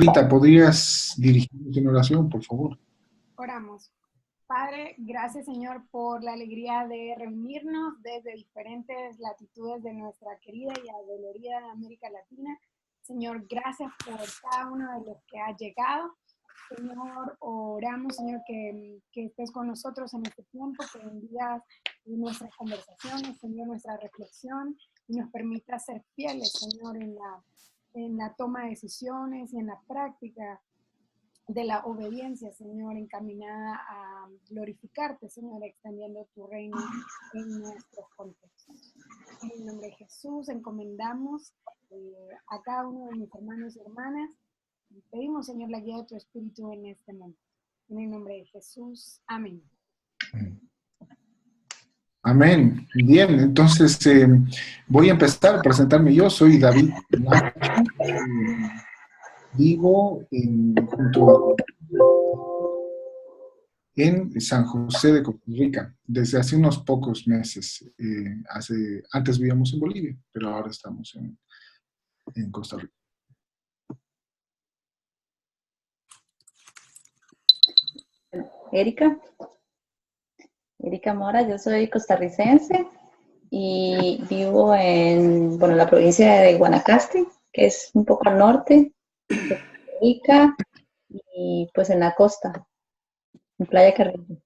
Rita, ¿podrías dirigirnos en oración, por favor? Oramos. Padre, gracias Señor por la alegría de reunirnos desde diferentes latitudes de nuestra querida y adolorida América Latina. Señor, gracias por cada uno de los que ha llegado. Señor, oramos, Señor, que estés con nosotros en este tiempo, que bendigas nuestras conversaciones, Señor, nuestra reflexión, y nos permita ser fieles, Señor, en la toma de decisiones y en la práctica de la obediencia, Señor, encaminada a glorificarte, Señor, extendiendo tu reino en nuestros contextos. En el nombre de Jesús encomendamos a cada uno de mis hermanos y hermanas y pedimos, Señor, la guía de tu Espíritu en este momento. En el nombre de Jesús. Amén. Amén. Bien, entonces voy a empezar a presentarme yo. Soy David Nacho, vivo en San José de Costa Rica desde hace unos pocos meses. Antes vivíamos en Bolivia, pero ahora estamos en Costa Rica. Erika Mora, yo soy costarricense y vivo en la provincia de Guanacaste, que es un poco al norte de Costa Rica, y pues en la costa, en Playa Carrillo.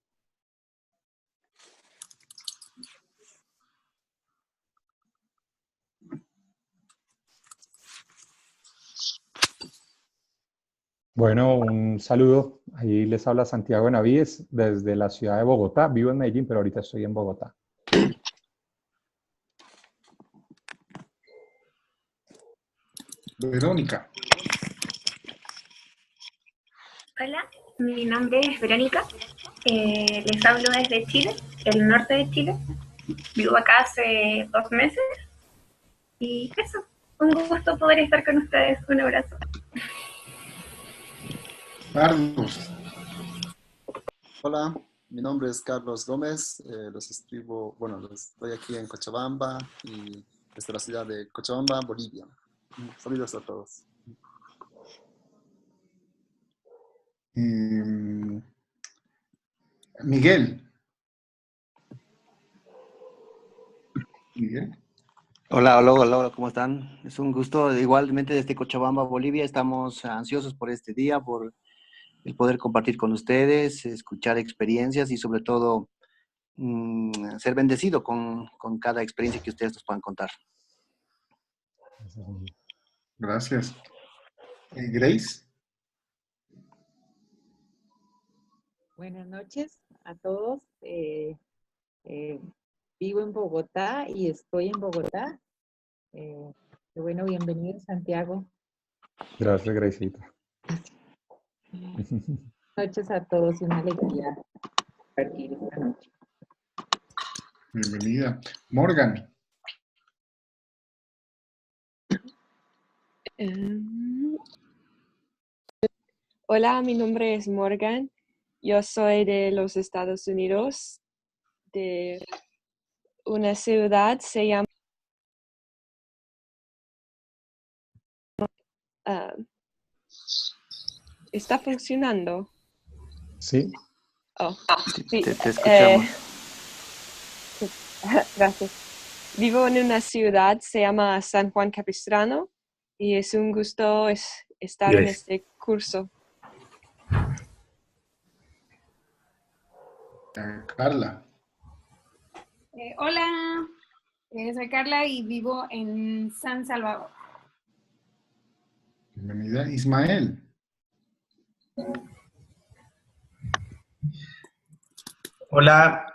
Bueno, un saludo. Ahí les habla Santiago Benavides desde la ciudad de Bogotá. Vivo en Medellín, pero ahorita estoy en Bogotá. Verónica. Hola, mi nombre es Verónica. Les hablo desde Chile, el norte de Chile. Vivo acá hace 2 meses. Y eso, un gusto poder estar con ustedes. Un abrazo. Carlos. Hola, mi nombre es Carlos Gómez, estoy aquí en Cochabamba y desde la ciudad de Cochabamba, Bolivia. Saludos a todos. Miguel. Hola, ¿cómo están? Es un gusto, igualmente desde Cochabamba, Bolivia, estamos ansiosos por este día, por el poder compartir con ustedes, escuchar experiencias y sobre todo ser bendecido con cada experiencia que ustedes nos puedan contar. Gracias. Grace. Buenas noches a todos. Vivo en Bogotá y estoy en Bogotá. Bueno, bienvenido, Santiago. Gracias, Gracita. Buenas noches a todos, una alegría compartir esta noche. Bienvenida. Morgan. Hola, mi nombre es Morgan. Yo soy de los Estados Unidos, de una ciudad, se llama... ¿Está funcionando? Sí. Oh, sí. Te escuchamos. Gracias. Vivo en una ciudad, se llama San Juan Capistrano, y es un gusto estar en este curso. Carla. Hola, soy Carla y vivo en San Salvador. Bienvenida. Ismael. Hola,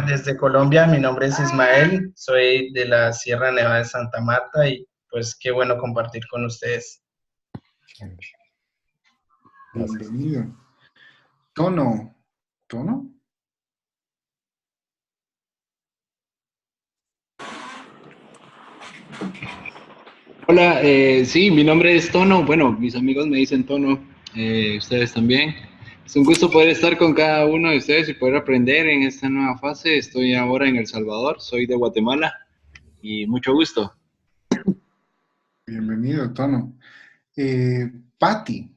desde Colombia, mi nombre es Ismael, soy de la Sierra Nevada de Santa Marta y pues qué bueno compartir con ustedes. Bienvenido. Tono. Hola, sí, mi nombre es Tono. Bueno, mis amigos me dicen Tono, ustedes también. Es un gusto poder estar con cada uno de ustedes y poder aprender en esta nueva fase. Estoy ahora en El Salvador, soy de Guatemala y mucho gusto. Bienvenido, Tono. Patti.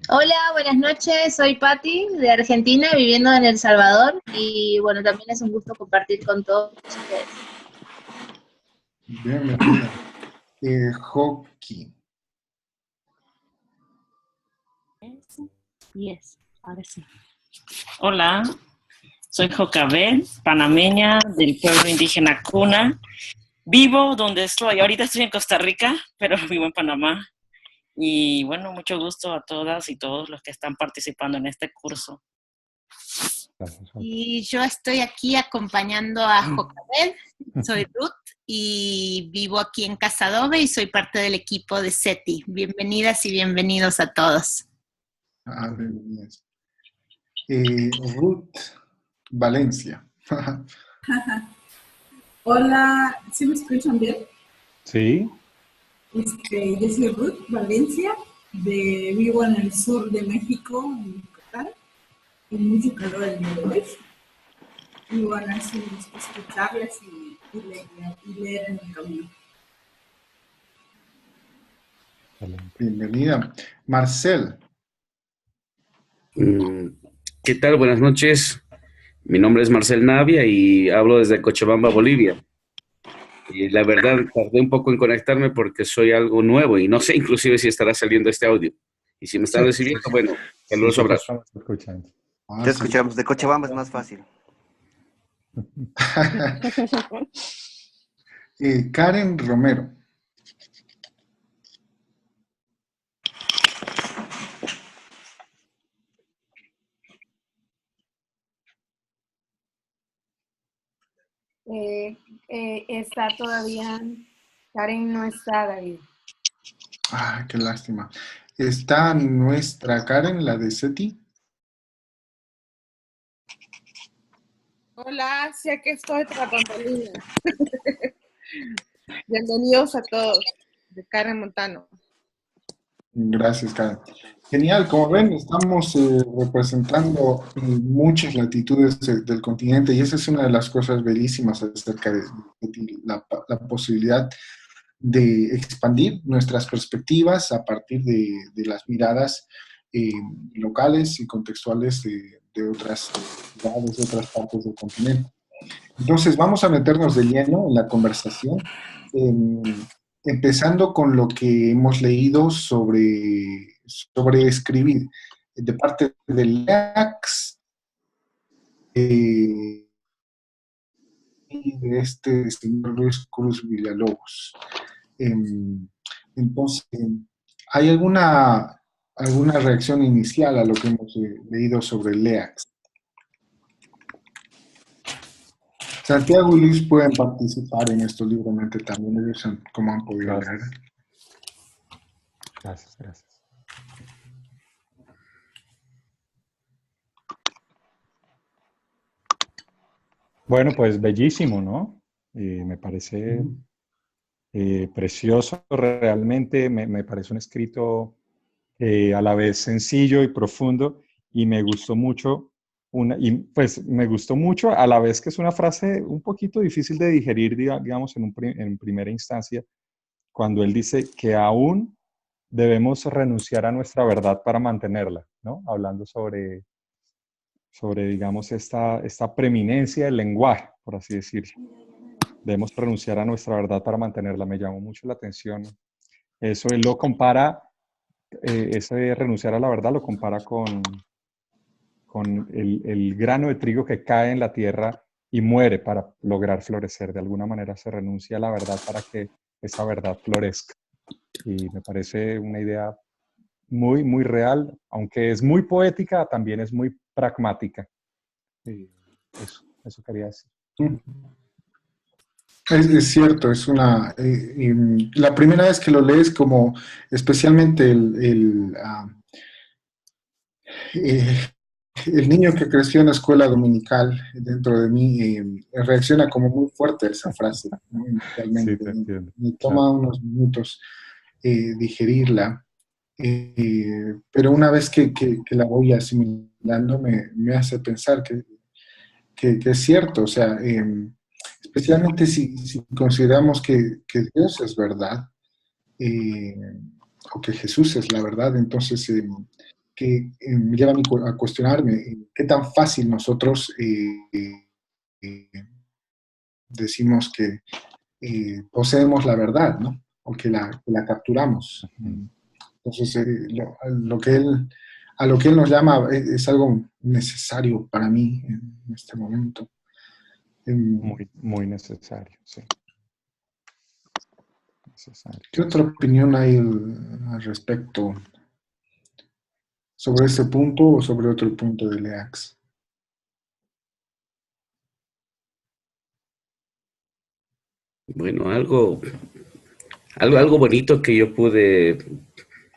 Hola, buenas noches. Soy Patti de Argentina, viviendo en El Salvador. Y bueno, también es un gusto compartir con todos ustedes. Bienvenida. Joaquín. Yes, ahora sí. Hola, soy Jocabel, panameña del pueblo indígena Cuna. Vivo donde estoy. Ahorita estoy en Costa Rica, pero vivo en Panamá. Y bueno, mucho gusto a todas y todos los que están participando en este curso. Y yo estoy aquí acompañando a Jocabel. Soy Ruth y vivo aquí en Casadobe y soy parte del equipo de SETI. Bienvenidas y bienvenidos a todos. Bienvenidas. Ruth Valencia. Hola, ¿sí me escuchan bien? Sí. Yo soy Ruth Valencia, vivo en el sur de México, en Yucatán, y mucho calor el día de hoy. Y bueno, es un gusto escucharles y leer en el camino. Bienvenida. Marcel. ¿Qué tal? Buenas noches. Mi nombre es Marcel Navia y hablo desde Cochabamba, Bolivia. Y la verdad, tardé un poco en conectarme porque soy algo nuevo y no sé inclusive si estará saliendo este audio. Y si me están recibiendo, bueno, saludos, abrazo. Te escuchamos. De Cochabamba es más fácil. Karen Romero. Está todavía, Karen no está, David. Ay, qué lástima. ¿Está nuestra Karen, la de SETI? Hola, sí, aquí estoy tratando en línea. Bienvenidos a todos, de Karen Montano. Gracias, Karen. Genial, como ven, estamos representando muchas latitudes del continente y esa es una de las cosas bellísimas acerca de la posibilidad de expandir nuestras perspectivas a partir de las miradas locales y contextuales de otras ciudades, de otras partes del continente. Entonces, vamos a meternos de lleno en la conversación, empezando con lo que hemos leído sobre escribir, de parte de LEAX y de este señor Luis Cruz Villalobos. Entonces, ¿hay alguna reacción inicial a lo que hemos leído sobre LEAX? Santiago y Luis pueden participar en esto libremente también, ellos como han podido leer. Gracias, gracias. Bueno, pues bellísimo, ¿no? Me parece precioso realmente, me parece un escrito a la vez sencillo y profundo y me gustó mucho. Me gustó mucho a la vez que es una frase un poquito difícil de digerir, digamos, en primera instancia, cuando él dice que aún debemos renunciar a nuestra verdad para mantenerla, ¿no? Hablando sobre digamos, esta preeminencia del lenguaje, por así decirlo. Debemos renunciar a nuestra verdad para mantenerla. Me llamó mucho la atención. Eso él lo compara, ese renunciar a la verdad lo compara con el grano de trigo que cae en la tierra y muere para lograr florecer. De alguna manera se renuncia a la verdad para que esa verdad florezca. Y me parece una idea muy, muy real, aunque es muy poética, también es muy pragmática. Eso quería decir. Es cierto, es la primera vez que lo lees, como especialmente el niño que creció en la escuela dominical dentro de mí reacciona como muy fuerte a esa frase, ¿no? Inicialmente. Sí, me toma unos minutos digerirla, pero una vez que la voy asimilando me hace pensar que es cierto, o sea, especialmente si consideramos que Dios es verdad, o que Jesús es la verdad, entonces me lleva a mí a cuestionarme qué tan fácil nosotros decimos que poseemos la verdad, ¿no? O que la capturamos. Entonces, a lo que él nos llama es algo necesario para mí en este momento. Muy, muy necesario, sí. Necesario. ¿Qué otra opinión hay al respecto? ¿Sobre ese punto o sobre otro punto de Leax? Bueno, algo bonito que yo pude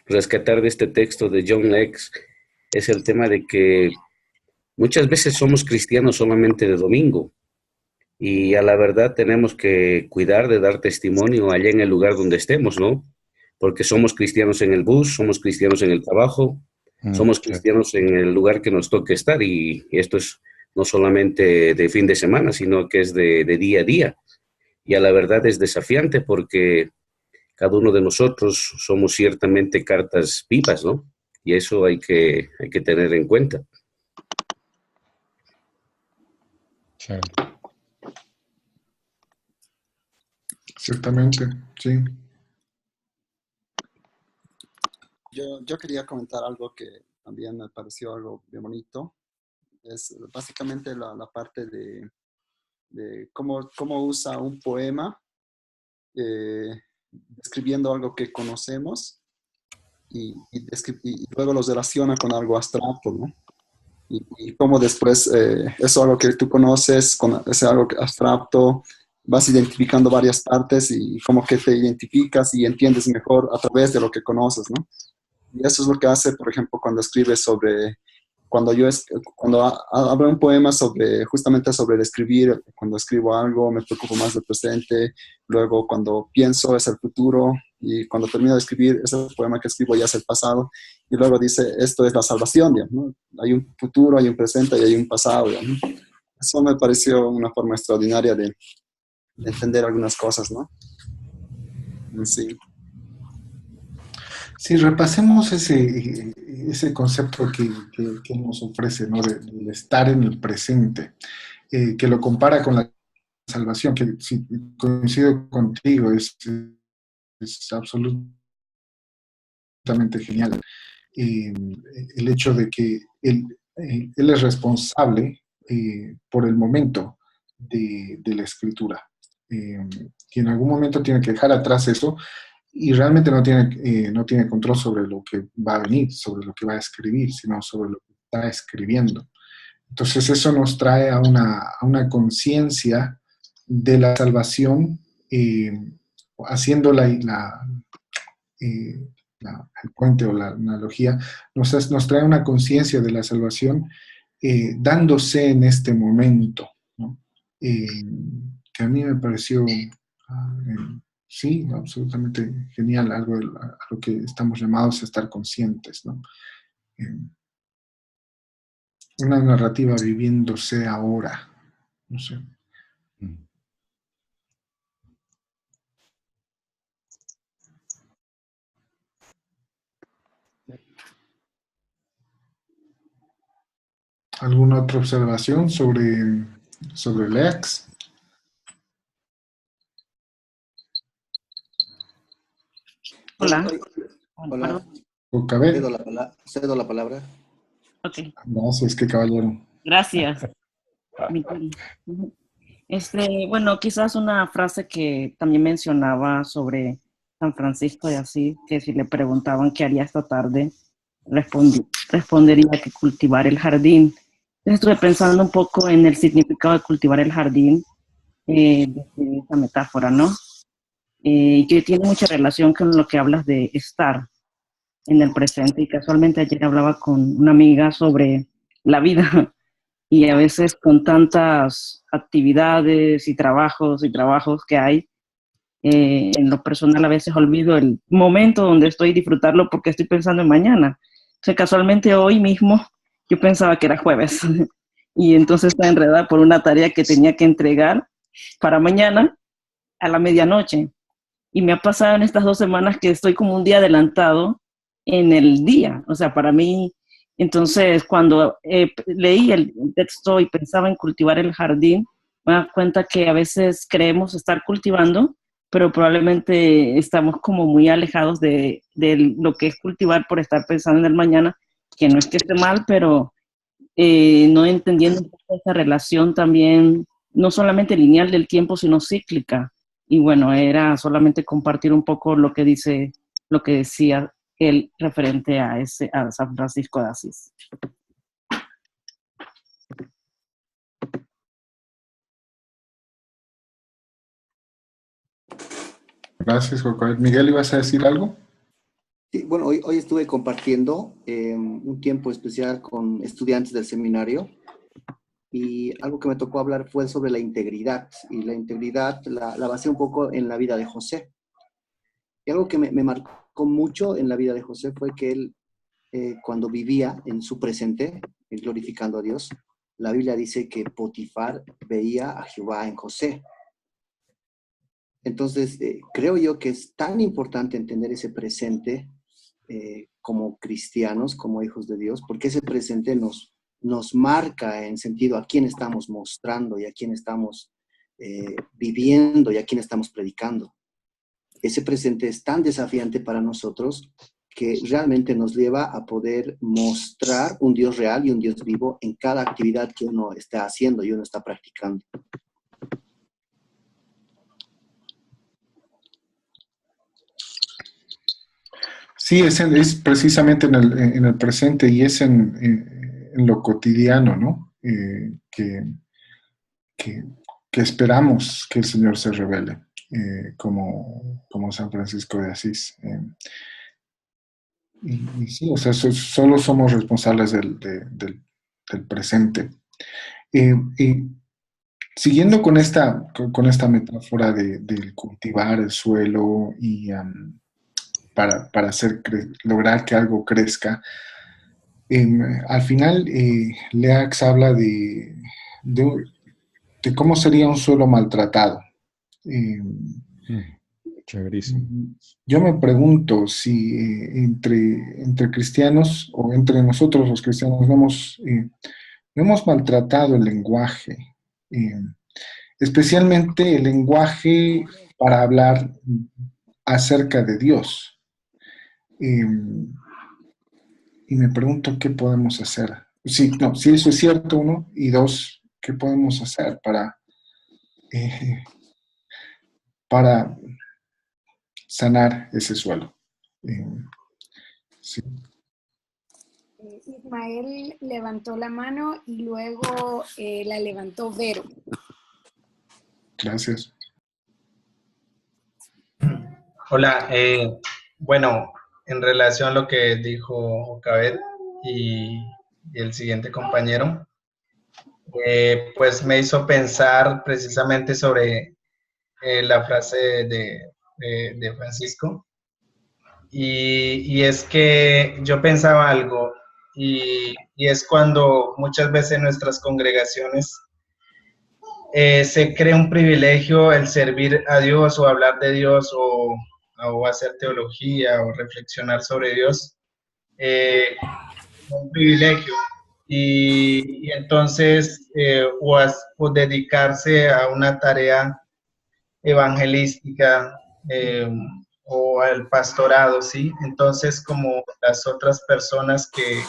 rescatar de este texto de John Lex es el tema de que muchas veces somos cristianos solamente de domingo y a la verdad tenemos que cuidar de dar testimonio allá en el lugar donde estemos, ¿no? Porque somos cristianos en el bus, somos cristianos en el trabajo, somos cristianos en el lugar que nos toque estar y esto es no solamente de fin de semana, sino que es de día a día. Y a la verdad es desafiante porque cada uno de nosotros somos ciertamente cartas vivas, ¿no? Y eso hay que tener en cuenta. Sí. Ciertamente, sí. Yo quería comentar algo que también me pareció algo bien bonito. Es básicamente la parte de cómo usa un poema describiendo algo que conocemos y luego los relaciona con algo abstracto, ¿no? Y cómo después eso algo que tú conoces, con ese algo abstracto, vas identificando varias partes y como que te identificas y entiendes mejor a través de lo que conoces, ¿no? Y eso es lo que hace, por ejemplo, cuando escribe cuando hablo un poema justamente sobre escribir, cuando escribo algo me preocupo más del presente, luego cuando pienso es el futuro y cuando termino de escribir ese poema que escribo ya es el pasado y luego dice, esto es la salvación, digamos, ¿no? Hay un futuro, hay un presente y hay un pasado, digamos, ¿no? Eso me pareció una forma extraordinaria de entender algunas cosas, ¿no? Sí. Sí, repasemos ese concepto que nos ofrece, ¿no? De estar en el presente, que lo compara con la salvación, que si coincido contigo, es absolutamente genial. El hecho de que él es responsable por el momento de la escritura, que en algún momento tiene que dejar atrás eso y realmente no tiene control sobre lo que va a venir, sobre lo que va a escribir, sino sobre lo que está escribiendo. Entonces eso nos trae a una conciencia de la salvación, haciendo el puente o la analogía, nos trae una conciencia de la salvación dándose en este momento, ¿no? Que a mí me pareció... sí, absolutamente genial, algo a lo que estamos llamados a estar conscientes, ¿no? Una narrativa viviéndose ahora, no sé. ¿Alguna otra observación sobre Lex? Hola. Hola. Cedo la palabra. Ok. Gracias, qué caballero. Gracias. Bueno, quizás una frase que también mencionaba sobre San Francisco de Asís, que si le preguntaban qué haría esta tarde, respondería que cultivar el jardín. Entonces estuve pensando un poco en el significado de cultivar el jardín, de esa metáfora, ¿no? Que tiene mucha relación con lo que hablas de estar en el presente. Y casualmente ayer hablaba con una amiga sobre la vida y a veces con tantas actividades y trabajos que hay, en lo personal a veces olvido el momento donde estoy y disfrutarlo porque estoy pensando en mañana. Entonces casualmente hoy mismo yo pensaba que era jueves y entonces estaba enredada por una tarea que tenía que entregar para mañana a la medianoche. Y me ha pasado en estas 2 semanas que estoy como un día adelantado en el día. O sea, para mí, entonces cuando leí el texto y pensaba en cultivar el jardín, me da cuenta que a veces creemos estar cultivando, pero probablemente estamos como muy alejados de lo que es cultivar por estar pensando en el mañana, que no es que esté mal, pero no entendiendo un poco esa relación también, no solamente lineal del tiempo, sino cíclica. Y bueno, era solamente compartir un poco lo que dice, lo que decía él referente a San Francisco de Asís. Gracias, Jocoy. Miguel, ¿ibas a decir algo? Sí, bueno, hoy estuve compartiendo un tiempo especial con estudiantes del seminario y algo que me tocó hablar fue sobre la integridad. Y la integridad la basé un poco en la vida de José. Y algo que me marcó mucho en la vida de José fue que él, cuando vivía en su presente, glorificando a Dios, la Biblia dice que Potifar veía a Jehová en José. Entonces, creo yo que es tan importante entender ese presente como cristianos, como hijos de Dios, porque ese presente nos marca en sentido a quién estamos mostrando y a quién estamos viviendo y a quién estamos predicando. Ese presente es tan desafiante para nosotros que realmente nos lleva a poder mostrar un Dios real y un Dios vivo en cada actividad que uno está haciendo y uno está practicando. Sí, es precisamente en el presente y es en lo cotidiano, ¿no? Que esperamos que el Señor se revele, como San Francisco de Asís. Y sí, o sea, solo somos responsables del presente. Y siguiendo con esta metáfora del cultivar el suelo y para lograr que algo crezca, al final Leax habla de cómo sería un suelo maltratado. Chéverísimo. Yo me pregunto si entre cristianos o entre nosotros los cristianos no hemos maltratado el lenguaje, especialmente el lenguaje para hablar acerca de Dios. Y me pregunto qué podemos hacer. Si eso es cierto, uno, y dos, ¿qué podemos hacer para sanar ese suelo? Sí. Ismael levantó la mano y luego la levantó Vero. Gracias. Hola, bueno, en relación a lo que dijo Jocabet y el siguiente compañero, pues me hizo pensar precisamente sobre la frase de Francisco. Y es que yo pensaba algo, y es cuando muchas veces en nuestras congregaciones se cree un privilegio el servir a Dios o hablar de Dios o hacer teología o reflexionar sobre Dios, un privilegio. Y entonces, o dedicarse a una tarea evangelística o al pastorado, ¿sí? Entonces, como las otras personas que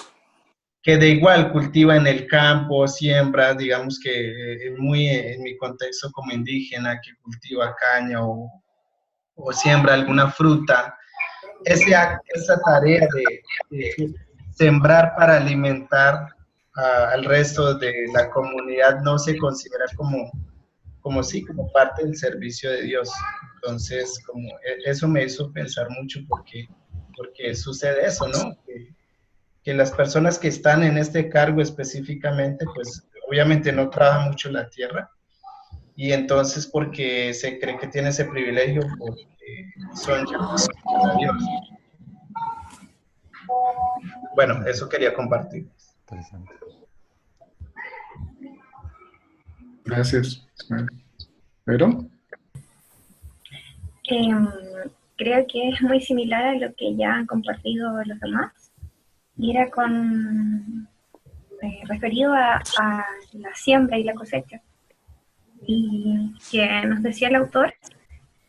de igual cultiva en el campo, siembra, digamos que muy en mi contexto como indígena, que cultiva caña o siembra alguna fruta, esa tarea de sembrar para alimentar al resto de la comunidad no se considera como parte del servicio de Dios. Entonces, eso me hizo pensar mucho porque sucede eso, ¿no? Que las personas que están en este cargo específicamente, pues obviamente no trabajan mucho la tierra, y entonces porque se cree que tiene ese privilegio porque son llamados para Dios. Bueno, eso quería compartir. Gracias, Ismael. ¿Pero? Creo que es muy similar a lo que ya han compartido los demás. Y era referido a la siembra y la cosecha. Y que nos decía el autor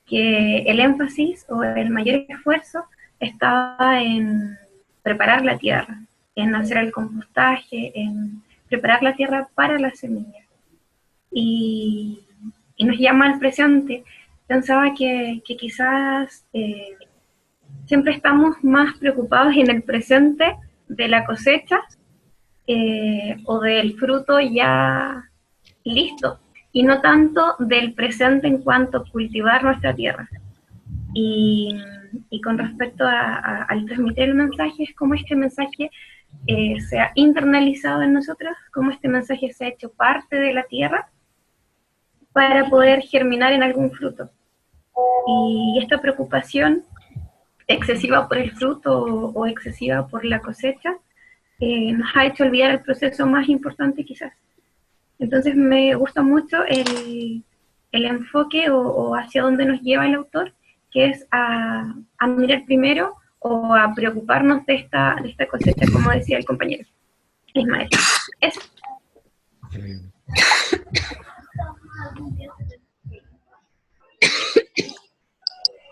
que el énfasis o el mayor esfuerzo estaba en preparar la tierra, en hacer el compostaje, en preparar la tierra para la semilla. Y nos llama al presente. Pensaba que quizás siempre estamos más preocupados en el presente de la cosecha o del fruto ya listo, y no tanto del presente en cuanto a cultivar nuestra tierra. Y con respecto al transmitir el mensaje, es como este mensaje se ha internalizado en nosotros, como este mensaje se ha hecho parte de la tierra para poder germinar en algún fruto. Y esta preocupación excesiva por el fruto o excesiva por la cosecha nos ha hecho olvidar el proceso más importante quizás. Entonces me gusta mucho el enfoque o hacia dónde nos lleva el autor, que es a mirar primero o a preocuparnos de esta cosecha, como decía el compañero Ismael. Eso.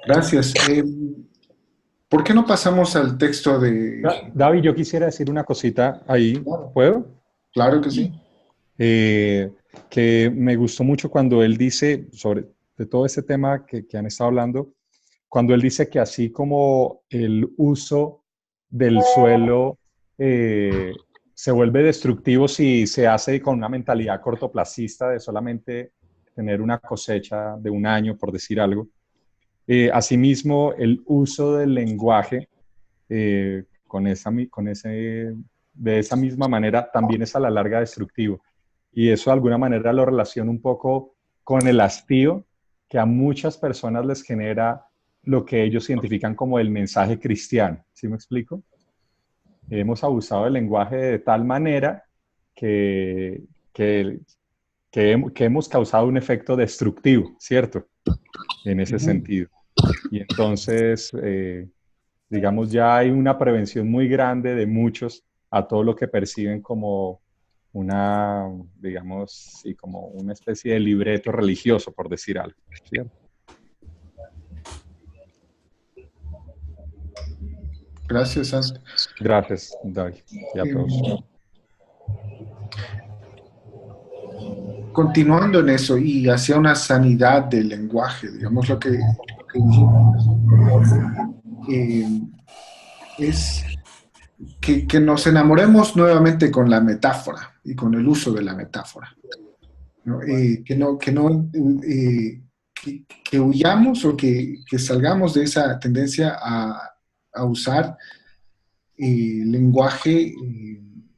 Gracias. ¿Por qué no pasamos al texto de... David, yo quisiera decir una cosita ahí. ¿Puedo? Claro que sí. Que me gustó mucho cuando él dice, de todo ese tema que han estado hablando, cuando él dice que así como el uso del suelo se vuelve destructivo si se hace con una mentalidad cortoplacista de solamente tener una cosecha de un año, por decir algo. Asimismo, el uso del lenguaje de esa misma manera también es a la larga destructivo. Y eso de alguna manera lo relaciona un poco con el hastío que a muchas personas les genera lo que ellos identifican como el mensaje cristiano. ¿Sí me explico? Hemos abusado del lenguaje de tal manera que hemos causado un efecto destructivo, ¿cierto? En ese sentido. Y entonces, digamos, ya hay una prevención muy grande de muchos a todo lo que perciben como una, digamos, sí, como una especie de libreto religioso, por decir algo, ¿cierto? Gracias, Santo. Gracias, David, y a todos. Continuando en eso y hacia una sanidad del lenguaje, digamos lo que dijimos, es que nos enamoremos nuevamente con la metáfora y con el uso de la metáfora, ¿no? Que huyamos o que salgamos de esa tendencia a usar lenguaje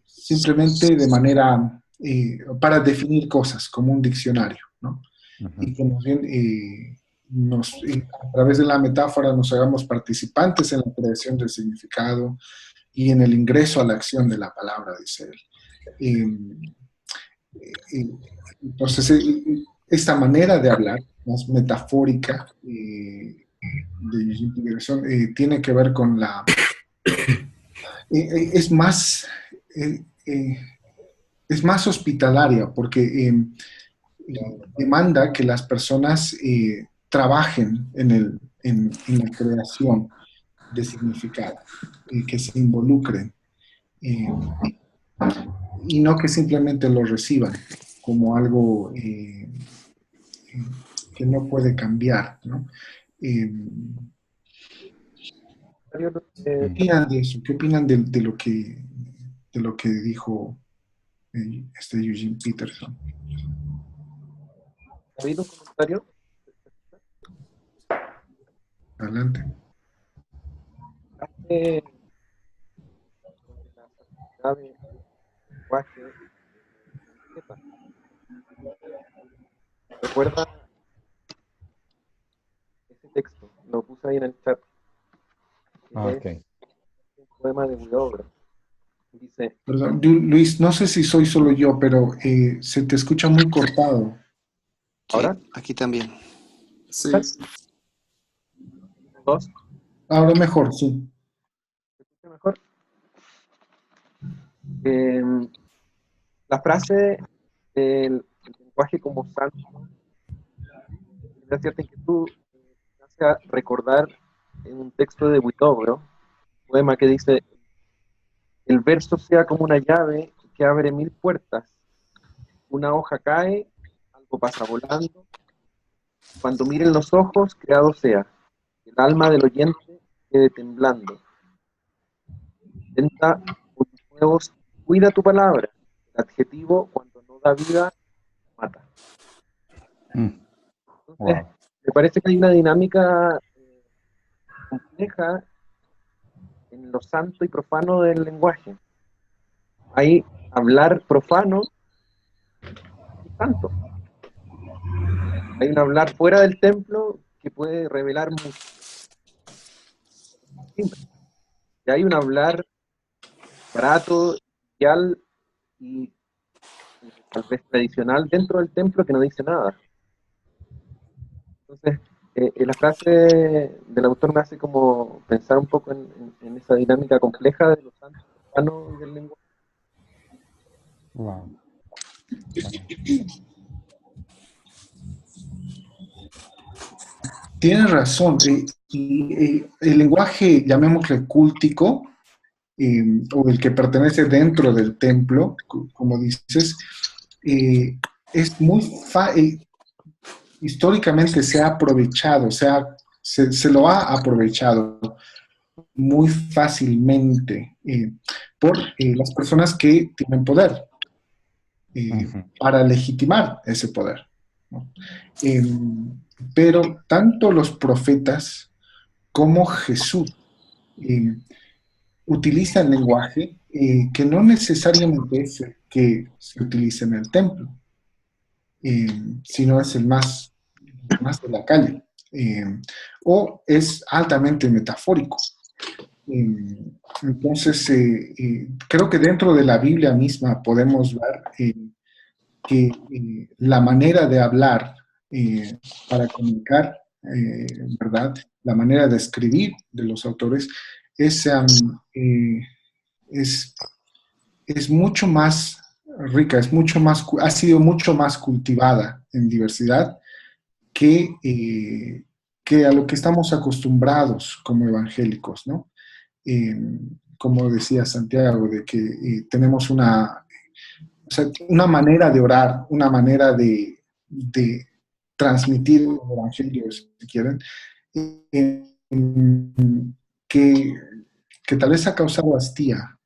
simplemente de manera para definir cosas, como un diccionario, ¿no? Y que más bien a través de la metáfora nos hagamos participantes en la creación del significado y en el ingreso a la acción de la palabra, dice él. Entonces, esta manera de hablar, más metafórica, de Eugene Peterson, tiene que ver con la... es más hospitalaria porque demanda que las personas trabajen en la creación de significado, que se involucren y no que simplemente lo reciban como algo que no puede cambiar, ¿no? ¿Qué opinan de eso? ¿Qué opinan de lo que dijo Eugene Peterson? ¿Ha habido un comentario? Adelante. Recuerda ese texto, lo puse ahí en el chat. Okay. Un poema de Huidobro. Dice... Perdón, Luis, no sé si soy solo yo, pero se te escucha muy cortado. ¿Ahora? Aquí también. Sí. ¿Dos? Ahora mejor, sí. ¿Se escucha mejor? La frase del lenguaje como santo me da cierta inquietud, me hace recordar en un texto de Huidobro, un poema que dice: el verso sea como una llave que abre 1000 puertas, una hoja cae, algo pasa volando, cuando miren los ojos, creado sea, el alma del oyente quede temblando. Intenta con tus nuevos, cuida tu palabra, el adjetivo cuando no da vida, mata. Entonces, Wow. me parece que hay una dinámica compleja en lo santo y profano del lenguaje. Hay hablar profano y santo. Hay un hablar fuera del templo que puede revelar mucho. Y hay un hablar barato, real y tal vez tradicional dentro del templo que no dice nada. Entonces, la frase del autor me hace como pensar un poco en esa dinámica compleja de lo santo y profano del lenguaje. Wow. Tienes razón. El lenguaje, llamémosle cúltico, o el que pertenece dentro del templo, como dices, es muy históricamente se ha aprovechado, se lo ha aprovechado muy fácilmente por las personas que tienen poder para legitimar ese poder, ¿no? Pero tanto los profetas como Jesús utilizan lenguaje que no necesariamente es el que se utiliza en el templo, sino es el más de la calle, o es altamente metafórico. Entonces, creo que dentro de la Biblia misma podemos ver que la manera de hablar para comunicar, ¿verdad? La manera de escribir de los autores es, es, es mucho más rica, ha sido mucho más cultivada en diversidad que a lo que estamos acostumbrados como evangélicos, ¿no? Como decía Santiago, de que tenemos una manera de orar, una manera de transmitir el evangelio, si quieren, que, que tal vez ha causado hastía,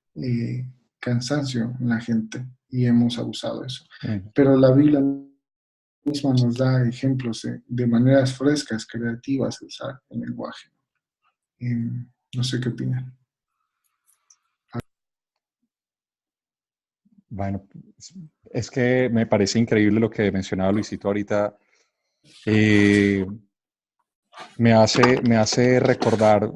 cansancio en la gente, y hemos abusado de eso. Pero la Biblia misma nos da ejemplos de maneras frescas, creativas de usar el lenguaje. No sé qué opinan. Bueno, es que me parece increíble lo que mencionaba Luisito ahorita. Me hace recordar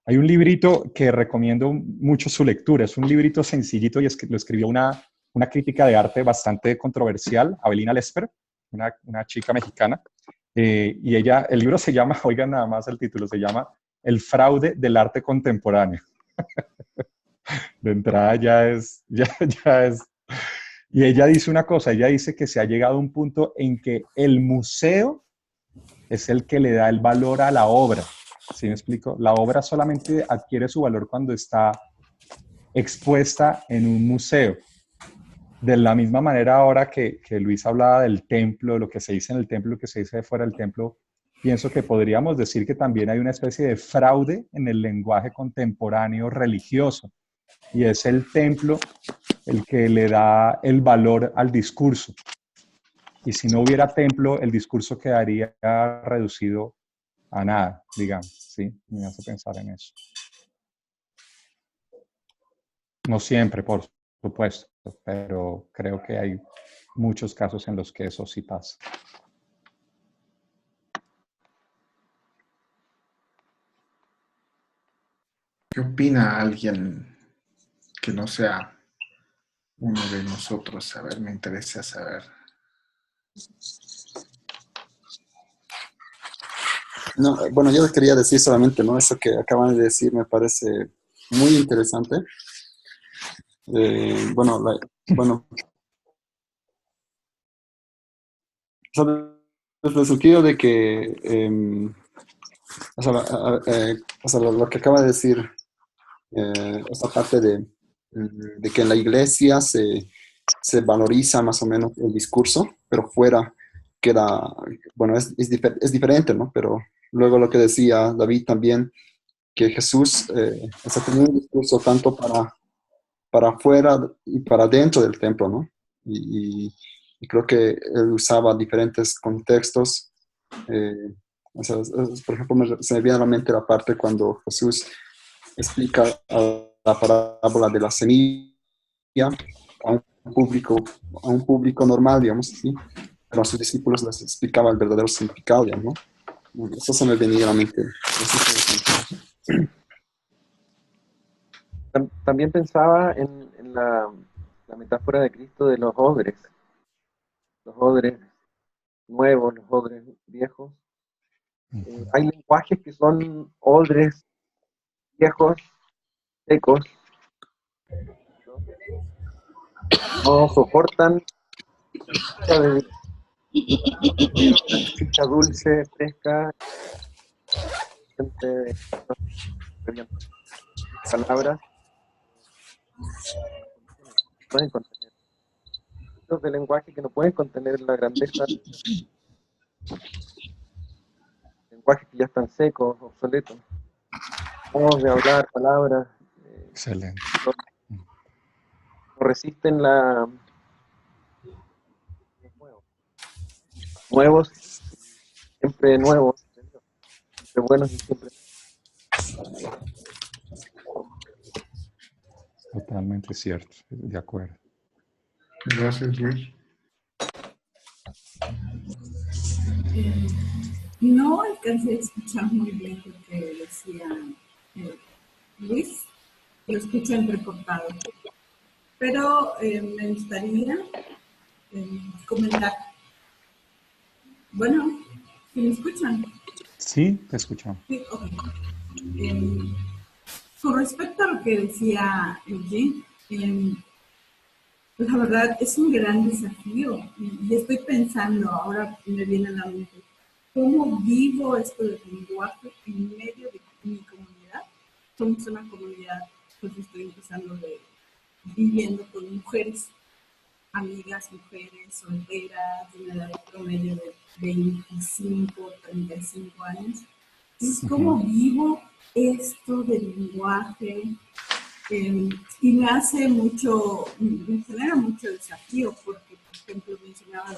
hay un librito que recomiendo mucho su lectura. Es un librito sencillito y lo escribió una crítica de arte bastante controversial, Avelina Lesper, una chica mexicana. Y el libro se llama, oigan nada más el título, se llama El fraude del arte contemporáneo. De entrada ya es. Y ella dice una cosa, ella dice que se ha llegado a un punto en que el museo es el que le da el valor a la obra. ¿Sí me explico? La obra solamente adquiere su valor cuando está expuesta en un museo. De la misma manera ahora que Luis hablaba del templo, de lo que se dice en el templo, lo que se dice fuera del templo, pienso que podríamos decir que también hay una especie de fraude en el lenguaje contemporáneo religioso. Y es el templo el que le da el valor al discurso. Y si no hubiera templo, el discurso quedaría reducido a nada, digamos, ¿sí? Me hace pensar en eso. No siempre, por supuesto, pero creo que hay muchos casos en los que eso sí pasa. ¿Qué opina alguien que no sea uno de nosotros? A ver, me interesa saber. No, bueno, yo les quería decir solamente, ¿no? Eso que acaban de decir me parece muy interesante. Bueno, bueno, ¿sabes? El sentido de que, o sea, o sea, lo que acaba de decir, esta parte de que en la iglesia se valoriza más o menos el discurso, pero fuera queda, bueno, es diferente, ¿no? Pero luego lo que decía David también, que Jesús, o sea, tenía un discurso tanto para afuera y para dentro del templo, ¿no? Y creo que él usaba diferentes contextos. O sea, por ejemplo, se me viene a la mente la parte cuando Jesús explica la parábola de la semilla a a un público normal, digamos, ¿sí? Pero a sus discípulos les explicaba el verdadero significado, digamos, ¿no? Eso se me venía a la mente. También pensaba en la metáfora de Cristo de los odres nuevos, los odres viejos. Hay lenguajes que son odres viejos, secos, no soportan la chicha dulce, fresca, gente, palabras, pueden contener tipos de lenguaje que no pueden contener la grandeza, lenguajes que ya están secos, obsoletos, modos de hablar, palabras, Excelente. no resisten la nuevos, siempre nuevos, siempre buenos y siempre. Totalmente cierto, de acuerdo. Gracias, Luis. No alcancé a escuchar muy bien lo que decía Luis, lo escucho entrecortado, pero me gustaría comentar. Bueno, ¿sí me escuchan? Sí, te escuchamos. Sí, ok. Con respecto a lo que decía Eugene, la verdad es un gran desafío y estoy pensando, ahora me viene a la mente, ¿cómo vivo esto del lenguaje en medio de mi comunidad? Somos una comunidad, pues estoy empezando viviendo con mujeres, amigas, mujeres solteras, de una edad promedio de 25, 35 años. Entonces, ¿cómo vivo esto del lenguaje? Y me genera mucho desafío, porque, por ejemplo, mencionaba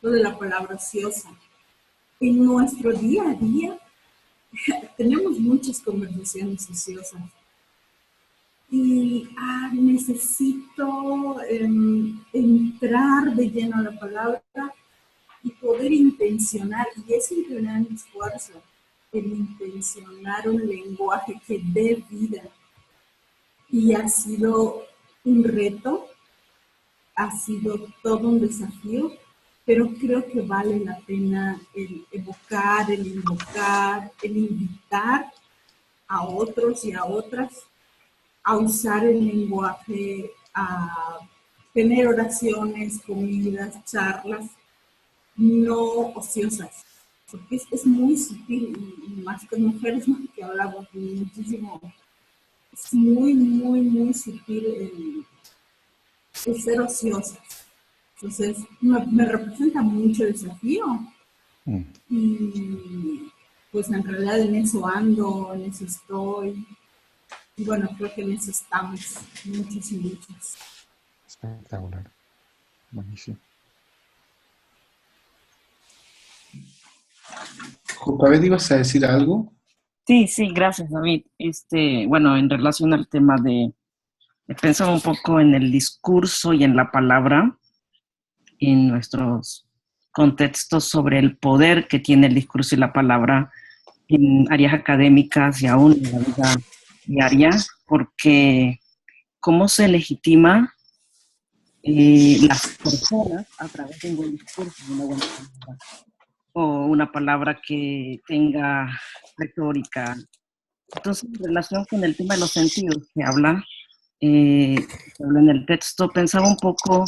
lo de la palabra ociosa. En nuestro día a día tenemos muchas conversaciones ociosas. Y necesito entrar de lleno a la palabra y poder intencionar, y es un gran esfuerzo, el intencionar un lenguaje que dé vida. Y ha sido un reto, ha sido todo un desafío, pero creo que vale la pena el evocar, el invocar, el invitar a otros y a otras a usar el lenguaje, a tener oraciones, comidas, charlas, no ociosas, porque es muy sutil, y más con mujeres, ¿no?, que hablamos muchísimo. Es muy, muy, muy sutil el ser ociosas. Entonces, me representa mucho desafío. Y pues en realidad en eso ando, en eso estoy. Y bueno, creo que en eso estamos, muchos y muchos. Espectacular. Buenísimo. Jocabet, ¿ibas a decir algo? Sí, sí, gracias, David. Bueno, en relación al tema de pensar un poco en el discurso y en la palabra, en nuestros contextos sobre el poder que tiene el discurso y la palabra en áreas académicas y aún en la vida diaria, porque cómo se legitima las personas a través de un buen discurso, de una buena palabra. o una palabra que tenga retórica. Entonces, en relación con el tema de los sentidos que habla en el texto, pensaba un poco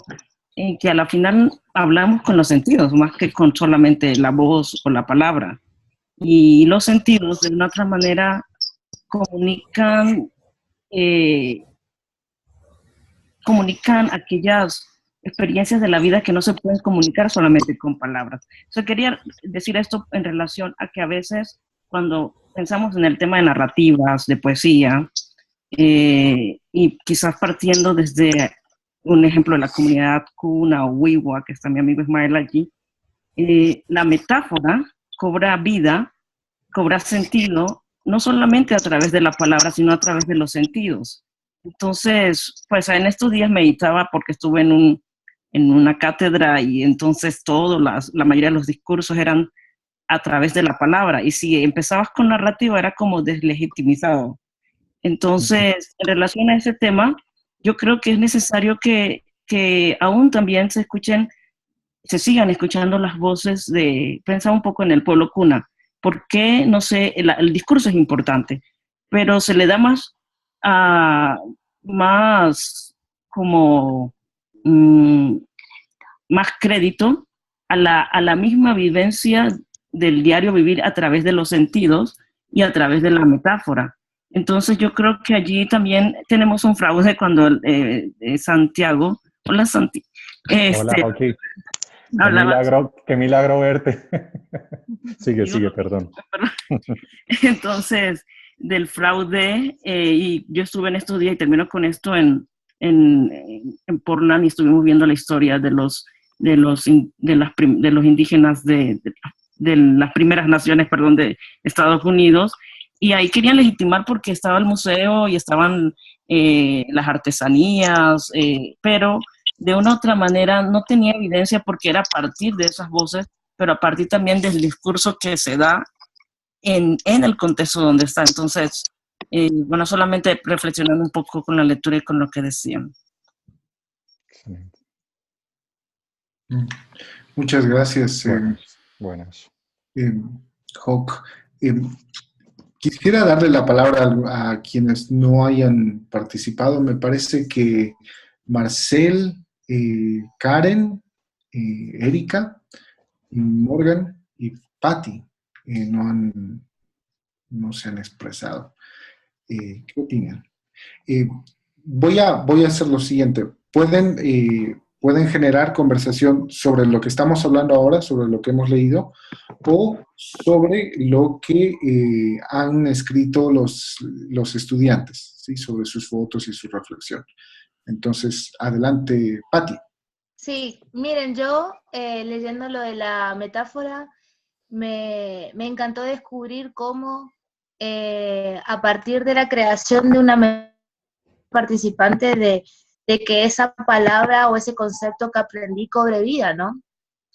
en que a la final hablamos con los sentidos, más que con solamente la voz o la palabra. Y los sentidos, de una otra manera, comunican, comunican aquellas experiencias de la vida que no se pueden comunicar solamente con palabras. Quería decir esto en relación a que a veces cuando pensamos en el tema de narrativas, de poesía, y quizás partiendo desde un ejemplo de la comunidad Kuna o Wiwa, que está mi amigo Ismael allí, la metáfora cobra vida, cobra sentido, no solamente a través de la palabra, sino a través de los sentidos. Entonces, pues en estos días meditaba porque estuve en una cátedra y entonces la mayoría de los discursos eran a través de la palabra. Y si empezabas con narrativa era como deslegitimizado. Entonces, en relación a ese tema, yo creo que es necesario que aún también se sigan escuchando las voces pensaba un poco en el pueblo Kuna. ¿Por qué? No sé, el discurso es importante, pero se le da más como más crédito a la misma vivencia del diario vivir a través de los sentidos y a través de la metáfora. Entonces yo creo que allí también tenemos un fraude cuando Santiago, hola Santi, Hola, Joaquín. Qué milagro verte. Sigue, perdón. Entonces, del fraude, y yo estuve en estos días y termino con esto en Portland y estuvimos viendo la historia de los indígenas de las primeras naciones, perdón, de Estados Unidos, y ahí querían legitimar porque estaba el museo y estaban las artesanías, pero de una u otra manera no tenía evidencia porque era a partir de esas voces, pero a partir también del discurso que se da en el contexto donde está. Entonces, bueno, solamente reflexionando un poco con la lectura y con lo que decían. Excelente. Muchas gracias. Buenas. Hawk. Quisiera darle la palabra a quienes no hayan participado. Me parece que Marcel, Karen, Erika, Morgan y Patty no se han expresado. ¿Qué opinan? Voy a hacer lo siguiente. Pueden generar conversación sobre lo que estamos hablando ahora, sobre lo que hemos leído, o sobre lo que han escrito los estudiantes, ¿sí? Sobre sus fotos y su reflexión. Entonces, adelante, Patti. Sí, miren, yo leyendo lo de la metáfora, me encantó descubrir cómo a partir de la creación de una participante de que esa palabra o ese concepto que aprendí cobre vida, ¿no?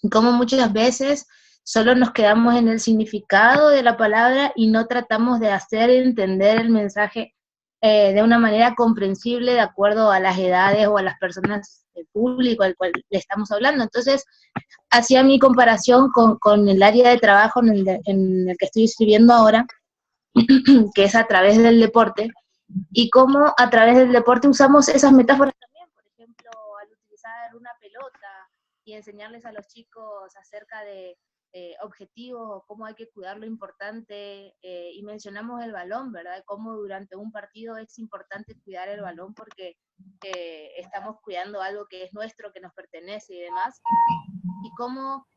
Y cómo muchas veces solo nos quedamos en el significado de la palabra y no tratamos de hacer entender el mensaje de una manera comprensible de acuerdo a las edades o a las personas del público al cual le estamos hablando. Entonces, hacía mi comparación con el área de trabajo en el que estoy escribiendo ahora, que es a través del deporte, y cómo a través del deporte usamos esas metáforas también, por ejemplo, al utilizar una pelota y enseñarles a los chicos acerca de objetivos, cómo hay que cuidar lo importante, y mencionamos el balón, ¿verdad? Cómo durante un partido es importante cuidar el balón porque estamos cuidando algo que es nuestro, que nos pertenece y demás, y cómo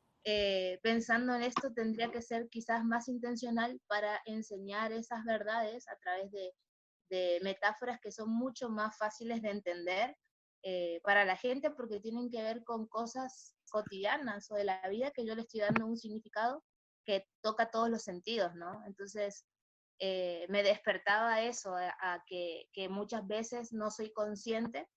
pensando en esto tendría que ser quizás más intencional para enseñar esas verdades a través de metáforas que son mucho más fáciles de entender para la gente porque tienen que ver con cosas cotidianas o de la vida que yo le estoy dando un significado que toca todos los sentidos, ¿no? Entonces me despertaba eso, a que muchas veces no soy consciente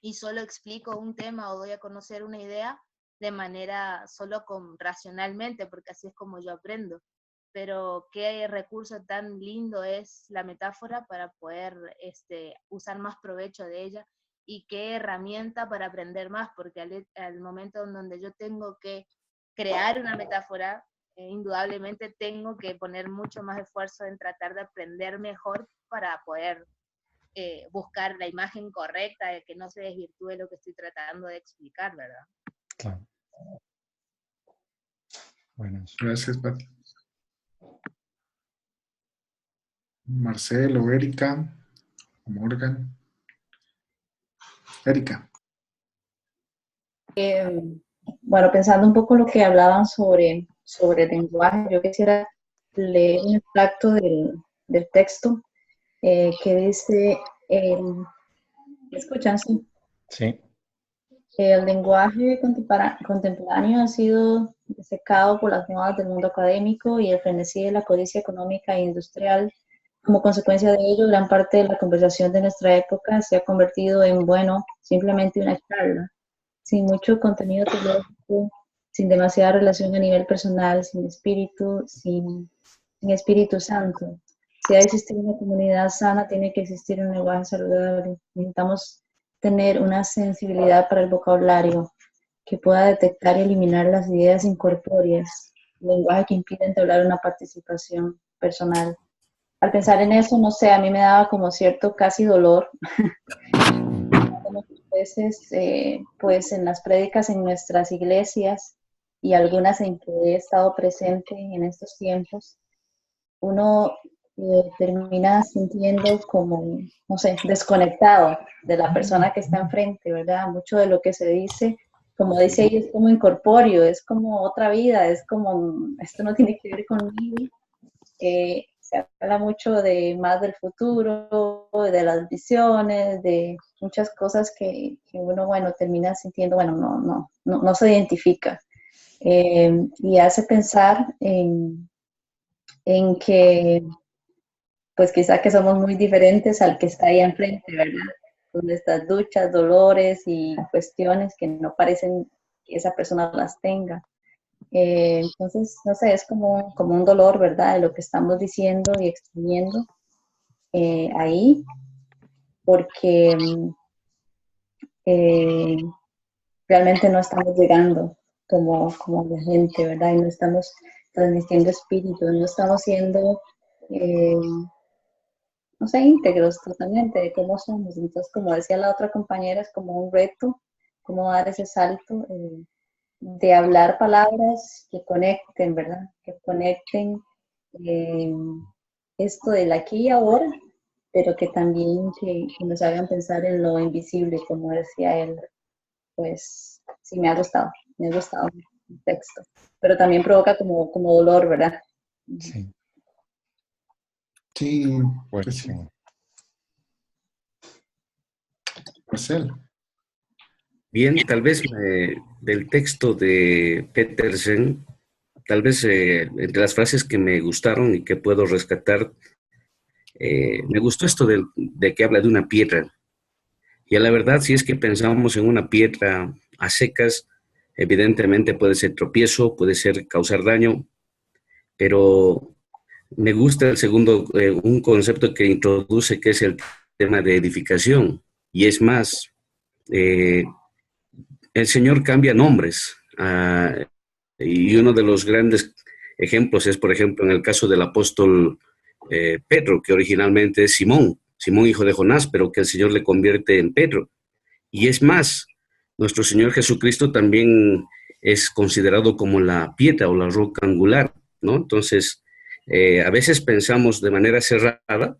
y solo explico un tema o doy a conocer una idea de manera solo racionalmente, porque así es como yo aprendo. Pero qué recurso tan lindo es la metáfora para poder usar más provecho de ella, y qué herramienta para aprender más, porque al momento en donde yo tengo que crear una metáfora, indudablemente tengo que poner mucho más esfuerzo en tratar de aprender mejor para poder buscar la imagen correcta, de que no se desvirtúe lo que estoy tratando de explicar, ¿verdad? Claro. Bueno. Gracias, Pati. Marcelo, Erika, Morgan. Erika. Bueno, pensando un poco lo que hablaban sobre el lenguaje, yo quisiera leer un extracto del texto que dice, ¿me escuchan? Sí. Sí. El lenguaje contemporáneo ha sido secado por las modas del mundo académico y el frenesí de la codicia económica e industrial. Como consecuencia de ello, gran parte de la conversación de nuestra época se ha convertido en, bueno, simplemente una charla, sin mucho contenido teológico, sin demasiada relación a nivel personal, sin Espíritu Santo. Si ha de existir una comunidad sana, tiene que existir un lenguaje saludable. Necesitamos tener una sensibilidad para el vocabulario que pueda detectar y eliminar las ideas incorpóreas, el lenguaje que impide entablar una participación personal. Al pensar en eso, no sé, a mí me daba como cierto casi dolor. Muchas veces, pues en las prédicas en nuestras iglesias y algunas en que he estado presente en estos tiempos, uno termina sintiendo como, no sé, desconectado de la persona que está enfrente, ¿verdad? Mucho de lo que se dice, como dice ahí, es como incorpóreo, es como otra vida, es como, esto no tiene que ver conmigo. Se habla mucho más del futuro, de las visiones, de muchas cosas que uno, bueno, termina sintiendo, bueno, no se identifica. Y hace pensar en que, pues quizá que somos muy diferentes al que está ahí enfrente, ¿verdad? Con nuestras luchas, dolores y cuestiones que no parecen que esa persona las tenga. Entonces, no sé, es como un dolor, ¿verdad? De lo que estamos diciendo y exprimiendo ahí, porque realmente no estamos llegando como la gente, ¿verdad? Y no estamos transmitiendo espíritu, no estamos siendo, no sé, íntegros totalmente de cómo somos. Entonces, como decía la otra compañera, es como un reto, cómo dar ese salto de hablar palabras que conecten, ¿verdad? Que conecten esto del aquí y ahora, pero que también que nos hagan pensar en lo invisible, como decía él. Pues sí, me ha gustado el texto, pero también provoca como dolor, ¿verdad? Sí. Sí, buenísimo. Marcelo. Bien, tal vez del texto de Petersen, tal vez entre las frases que me gustaron y que puedo rescatar, me gustó esto de que habla de una piedra. Y a la verdad, si es que pensamos en una piedra a secas, evidentemente puede ser tropiezo, puede ser causar daño, pero me gusta el segundo, un concepto que introduce, que es el tema de edificación. Y es más, el Señor cambia nombres. Y uno de los grandes ejemplos es, por ejemplo, en el caso del apóstol Pedro, que originalmente es Simón, hijo de Jonás, pero que el Señor le convierte en Pedro. Y es más, nuestro Señor Jesucristo también es considerado como la piedra o la roca angular, ¿no? Entonces, a veces pensamos de manera cerrada,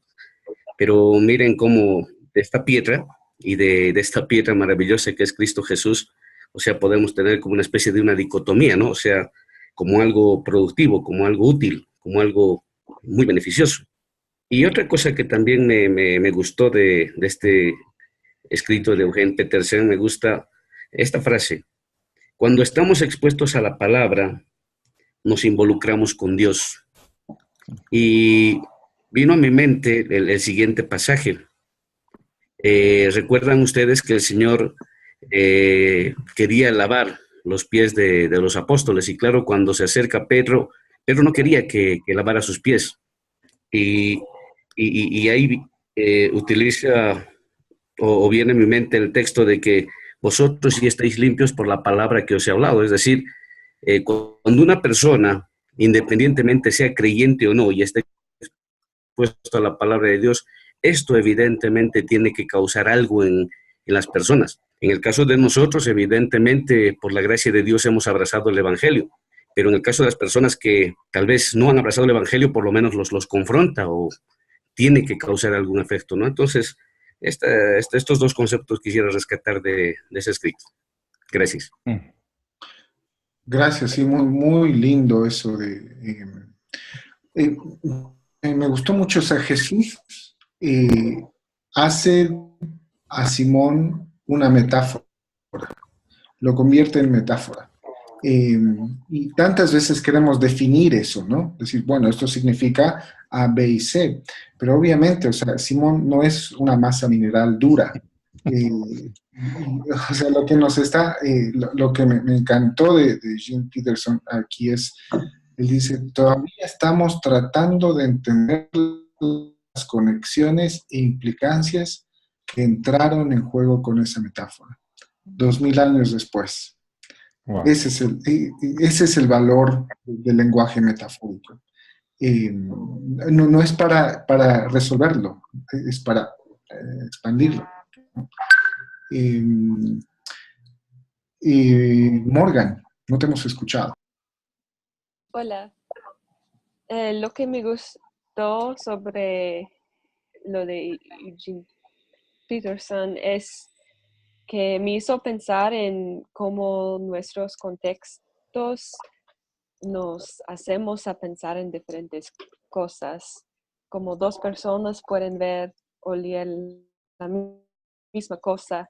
pero miren cómo de esta piedra y de esta piedra maravillosa que es Cristo Jesús, o sea, podemos tener como una especie de una dicotomía, ¿no? O sea, como algo productivo, como algo útil, como algo muy beneficioso. Y otra cosa que también me gustó de este escrito de Eugene Petersen, me gusta esta frase: cuando estamos expuestos a la palabra, nos involucramos con Dios. Y vino a mi mente el siguiente pasaje. ¿Recuerdan ustedes que el Señor quería lavar los pies de los apóstoles? Y claro, cuando se acerca Pedro no quería que lavara sus pies. Y ahí utiliza o viene a mi mente el texto de que vosotros sí estáis limpios por la palabra que os he hablado. Es decir, cuando una persona independientemente sea creyente o no y esté expuesto a la palabra de Dios, esto evidentemente tiene que causar algo en las personas. En el caso de nosotros, evidentemente, por la gracia de Dios hemos abrazado el Evangelio, pero en el caso de las personas que tal vez no han abrazado el Evangelio, por lo menos los confronta o tiene que causar algún efecto, ¿no? Entonces, estos dos conceptos quisiera rescatar de ese escrito. Gracias. Gracias, sí, muy, muy lindo eso de... me gustó mucho, o sea, Jesús hace a Simón una metáfora, lo convierte en metáfora. Y tantas veces queremos definir eso, ¿no? Decir, bueno, esto significa A, B y C, pero obviamente, o sea, Simón no es una masa mineral dura. O sea, lo que nos está, lo que me encantó de Jim Peterson aquí es, él dice, todavía estamos tratando de entender las conexiones e implicancias que entraron en juego con esa metáfora, 2000 años después. Wow. Ese es el valor del lenguaje metafórico. No es para resolverlo, es para expandirlo. Morgan, no te hemos escuchado. Hola. Lo que me gustó sobre lo de Eugene Peterson es que me hizo pensar en cómo nuestros contextos nos hacemos a pensar en diferentes cosas. Como dos personas pueden ver o leer la misma cosa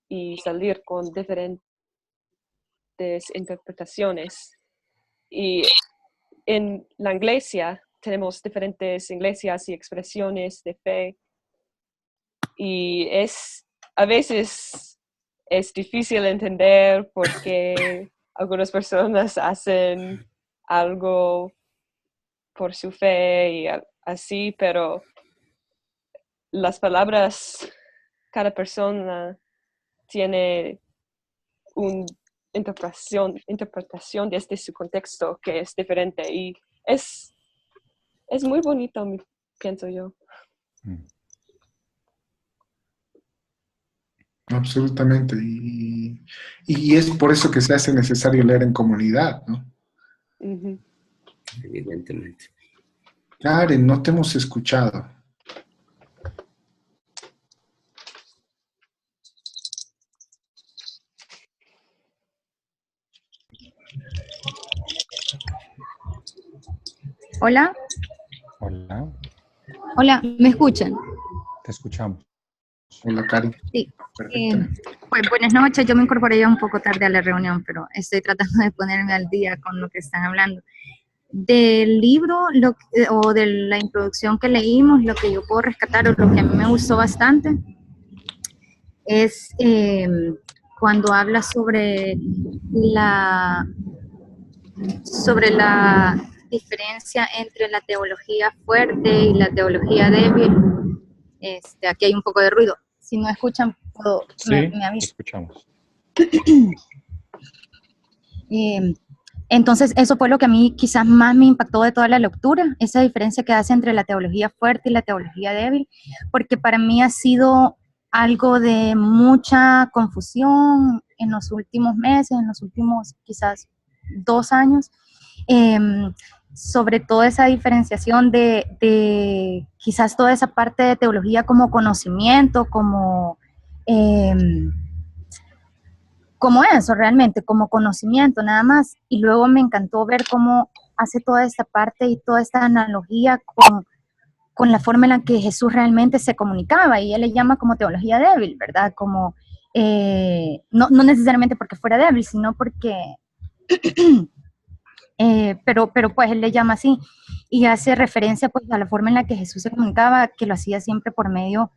y salir con diferentes interpretaciones. Y en la iglesia tenemos diferentes iglesias y expresiones de fe. Y a veces es difícil entender por qué algunas personas hacen algo por su fe y así, pero las palabras, cada persona tiene una interpretación desde su contexto que es diferente y es muy bonito, pienso yo. Absolutamente. Y es por eso que se hace necesario leer en comunidad, ¿no? Uh-huh. Evidentemente. Karen, no te hemos escuchado. Hola. Hola. Hola, ¿me escuchan? Te escuchamos. Hola, Karen. Sí. Pues buenas noches, yo me incorporé ya un poco tarde a la reunión, pero estoy tratando de ponerme al día con lo que están hablando. Del libro o de la introducción que leímos, lo que yo puedo rescatar o lo que a mí me gustó bastante es cuando habla sobre la diferencia entre la teología fuerte y la teología débil. Aquí hay un poco de ruido. Si no escuchan, me avisan. Escuchamos. Entonces, eso fue lo que a mí quizás más me impactó de toda la lectura, esa diferencia que hace entre la teología fuerte y la teología débil, porque para mí ha sido algo de mucha confusión en los últimos meses, en los últimos quizás 2 años, sobre toda esa diferenciación de quizás toda esa parte de teología como conocimiento, como eso realmente, como conocimiento nada más. Y luego me encantó ver cómo hace toda esta parte y toda esta analogía con la forma en la que Jesús realmente se comunicaba, y él le llama como teología débil, ¿verdad? Como, no necesariamente porque fuera débil, sino porque... pero pues él le llama así, y hace referencia pues a la forma en la que Jesús se comunicaba, que lo hacía siempre por medio,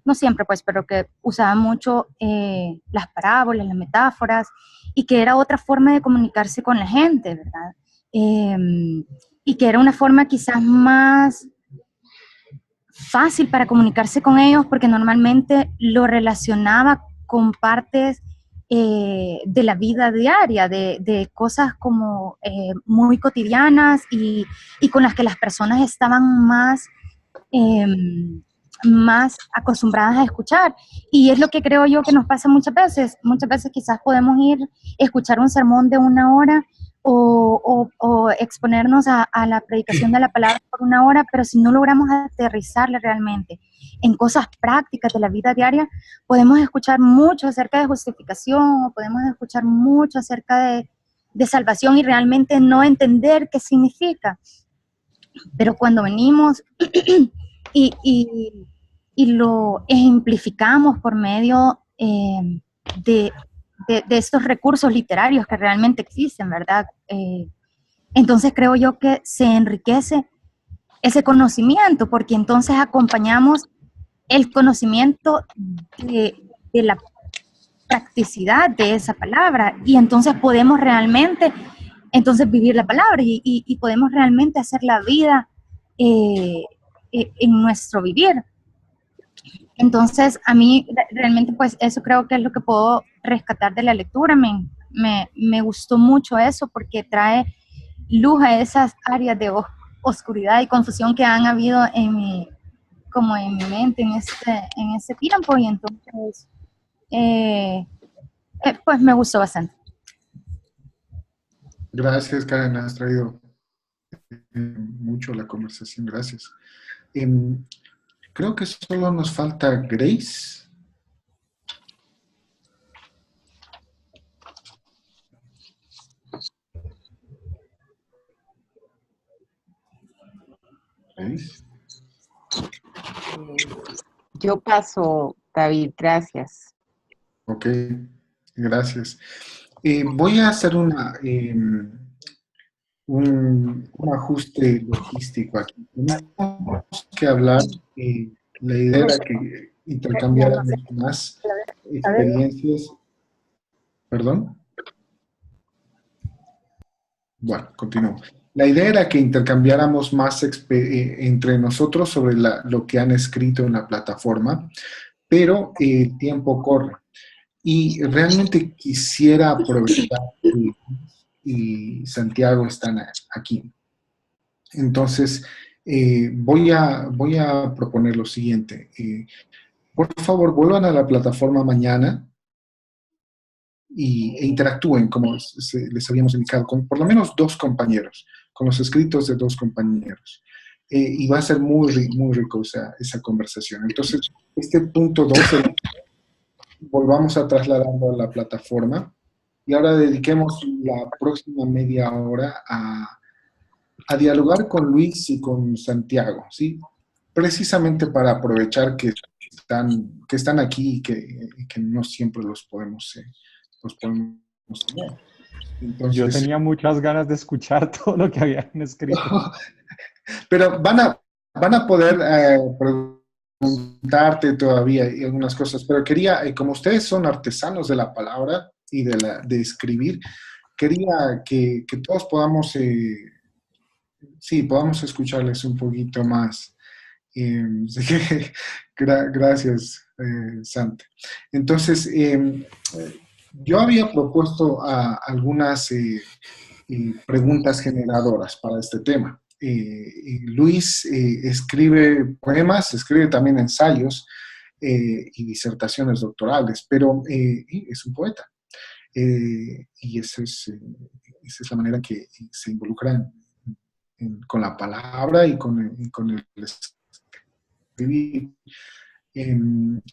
no siempre pues, pero que usaba mucho las parábolas, las metáforas, y que era otra forma de comunicarse con la gente, ¿verdad? Y que era una forma quizás más fácil para comunicarse con ellos, porque normalmente lo relacionaba con partes de la vida diaria, de cosas como muy cotidianas y con las que las personas estaban más acostumbradas a escuchar. Y es lo que creo yo que nos pasa muchas veces. Muchas veces quizás podemos ir a escuchar un sermón de 1 hora o exponernos a la predicación de la palabra por 1 hora, pero si no logramos aterrizarla realmente en cosas prácticas de la vida diaria, podemos escuchar mucho acerca de justificación, o podemos escuchar mucho acerca de salvación y realmente no entender qué significa. Pero cuando venimos y lo ejemplificamos por medio de estos recursos literarios que realmente existen, ¿verdad? Entonces creo yo que se enriquece ese conocimiento, porque entonces acompañamos el conocimiento de la practicidad de esa palabra, y entonces podemos realmente vivir la palabra y podemos realmente hacer la vida en nuestro vivir. Entonces, a mí realmente, pues, eso creo que es lo que puedo rescatar de la lectura. Me gustó mucho eso, porque trae luz a esas áreas de oscuridad y confusión que han habido en mi mente en ese tiempo, y entonces, pues, me gustó bastante. Gracias, Karen, has traído mucho la conversación, gracias. Creo que solo nos falta Grace. Grace. Yo paso, David, gracias. Ok, gracias. Voy a hacer un ajuste logístico aquí. Tenemos que hablar, la idea era que intercambiáramos más experiencias. ¿Perdón? Bueno, continúo. La idea era que intercambiáramos más entre nosotros sobre lo que han escrito en la plataforma, pero el tiempo corre. Y realmente quisiera aprovechar que y Santiago están aquí. Entonces, voy a proponer lo siguiente. Por favor, vuelvan a la plataforma mañana e interactúen, como les habíamos indicado, con por lo menos 2 compañeros, con los escritos de 2 compañeros. Y va a ser muy rico esa conversación. Entonces, este punto 12 volvamos a trasladarlo a la plataforma. Y ahora dediquemos la próxima media hora a dialogar con Luis y con Santiago, ¿sí? Precisamente para aprovechar que están aquí y que no siempre los podemos tener. Entonces, yo tenía muchas ganas de escuchar todo lo que habían escrito. Pero van a poder preguntarte todavía algunas cosas, pero quería, como ustedes son artesanos de la palabra y de escribir, quería que todos podamos escucharles un poquito más. Gracias, Santa. Entonces, yo había propuesto algunas preguntas generadoras para este tema. Luis escribe poemas, escribe también ensayos y disertaciones doctorales, pero es un poeta. Y esa es la manera que se involucra con la palabra y con el escribir.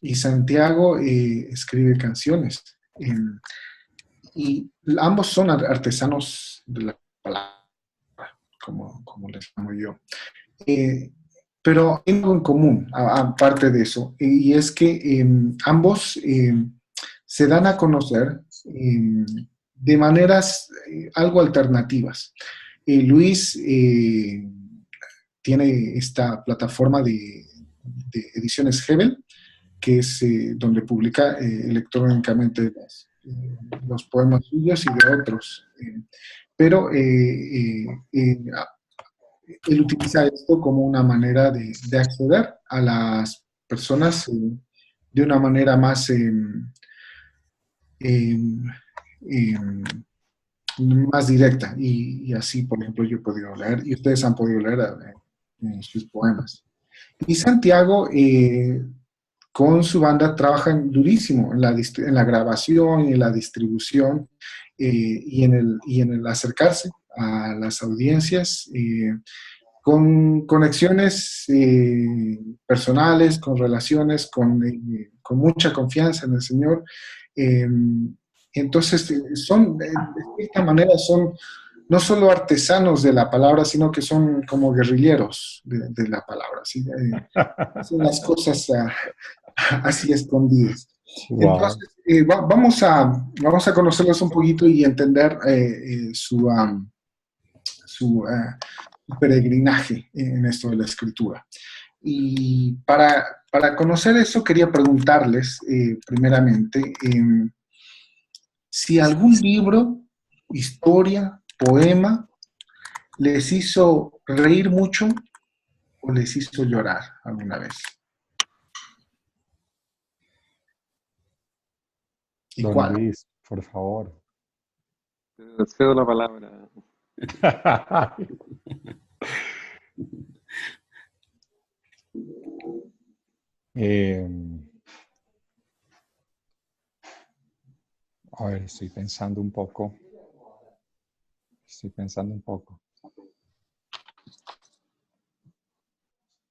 Y Santiago escribe canciones. Y ambos son artesanos de la palabra, como les llamo yo. Pero hay algo en común, aparte de eso, y es que ambos se dan a conocer de maneras algo alternativas. Luis tiene esta plataforma de ediciones Hebel, que es donde publica electrónicamente los poemas suyos y de otros. Pero él utiliza esto como una manera de acceder a las personas de una manera más eh, eh, más directa. Y así, por ejemplo, yo he podido leer, y ustedes han podido leer sus poemas. Y Santiago, con su banda, trabajan durísimo en la grabación, en la distribución y en el acercarse a las audiencias. Con conexiones personales, con relaciones, con mucha confianza en el Señor. Eh, entonces, de cierta manera, son no solo artesanos de la palabra, sino que son como guerrilleros de la palabra. ¿Sí? Hacen las cosas así escondidas. Wow. Entonces, vamos a conocerlos un poquito y entender su peregrinaje en esto de la escritura. Y para conocer eso, quería preguntarles, primeramente, si algún libro, historia, poema, les hizo reír mucho o les hizo llorar alguna vez. ¿Y Don cuál? Luis, por favor. Te cedo la palabra. A ver, estoy pensando un poco.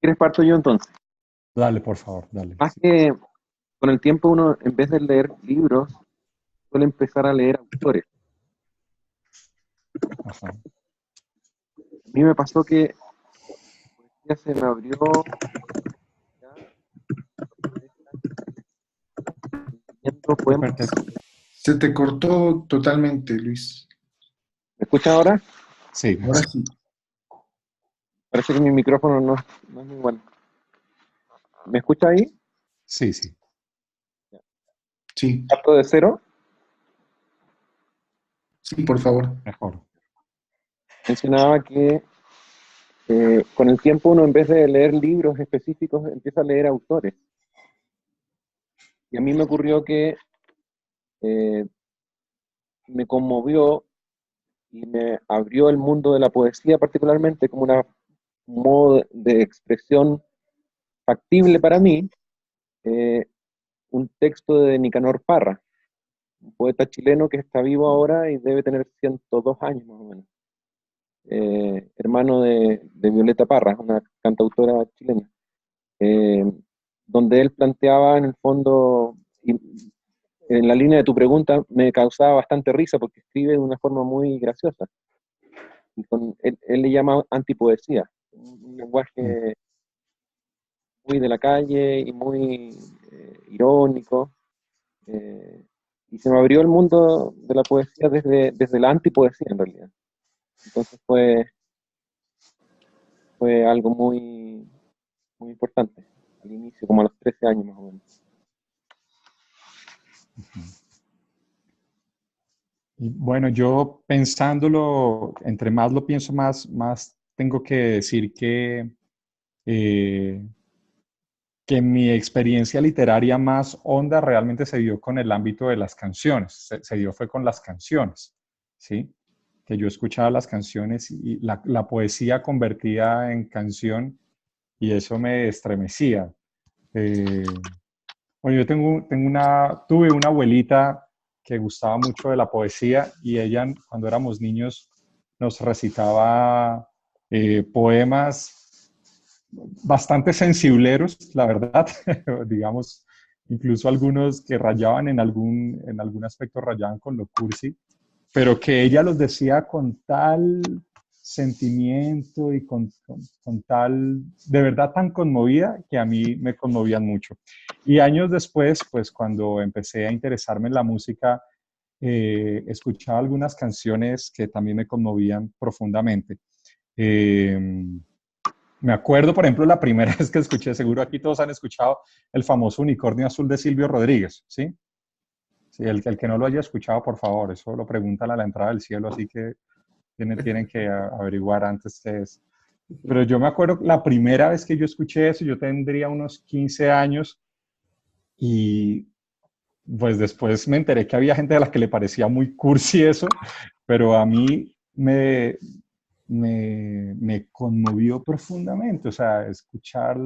¿Quieres parto yo entonces? Dale, por favor, dale. Más que con el tiempo uno, en vez de leer libros, suele empezar a leer autores. Ajá. A mí me pasó que ya se me abrió leyendo poemas. Se te cortó totalmente, Luis. ¿Me escuchas ahora? Sí. Ahora sí. Parece que mi micrófono no es muy bueno. ¿Me escucha ahí? Sí, sí. Sí. ¿Parto de cero? Sí, por favor. Mejor. Mencionaba que con el tiempo uno, en vez de leer libros específicos, empieza a leer autores. Y a mí me ocurrió que me conmovió y me abrió el mundo de la poesía, particularmente como un modo de expresión factible para mí, un texto de Nicanor Parra, un poeta chileno que está vivo ahora y debe tener 102 años más o menos. Hermano de Violeta Parra, una cantautora chilena, donde él planteaba en el fondo, y en la línea de tu pregunta, me causaba bastante risa porque escribe de una forma muy graciosa. Y él le llama antipoesía, un lenguaje muy de la calle y muy irónico. Y se me abrió el mundo de la poesía desde la antipoesía, en realidad. Entonces fue algo muy, muy importante al inicio, como a los 13 años más o menos. Y bueno, yo pensándolo, entre más lo pienso, más tengo que decir que mi experiencia literaria más honda realmente se dio con el ámbito de las canciones, se dio fue con las canciones, ¿sí? Que yo escuchaba las canciones y la poesía convertida en canción y eso me estremecía. Bueno, yo tuve una abuelita que gustaba mucho de la poesía y ella, cuando éramos niños, nos recitaba poemas bastante sensibleros, la verdad, digamos, incluso algunos que rayaban en algún aspecto, rayaban con lo cursi, pero que ella los decía con tal sentimiento y con tal, de verdad tan conmovida, que a mí me conmovían mucho. Y años después, pues cuando empecé a interesarme en la música, escuchaba algunas canciones que también me conmovían profundamente. Me acuerdo, por ejemplo, la primera vez que escuché, seguro aquí todos han escuchado el famoso Unicornio Azul de Silvio Rodríguez, ¿sí? Sí, el que no lo haya escuchado, por favor, eso lo preguntan a la entrada del cielo, así que tienen que averiguar antes qué es. Pero yo me acuerdo la primera vez que yo escuché eso, yo tendría unos 15 años y pues después me enteré que había gente a la que le parecía muy cursi eso, pero a mí me conmovió profundamente, o sea, escuchar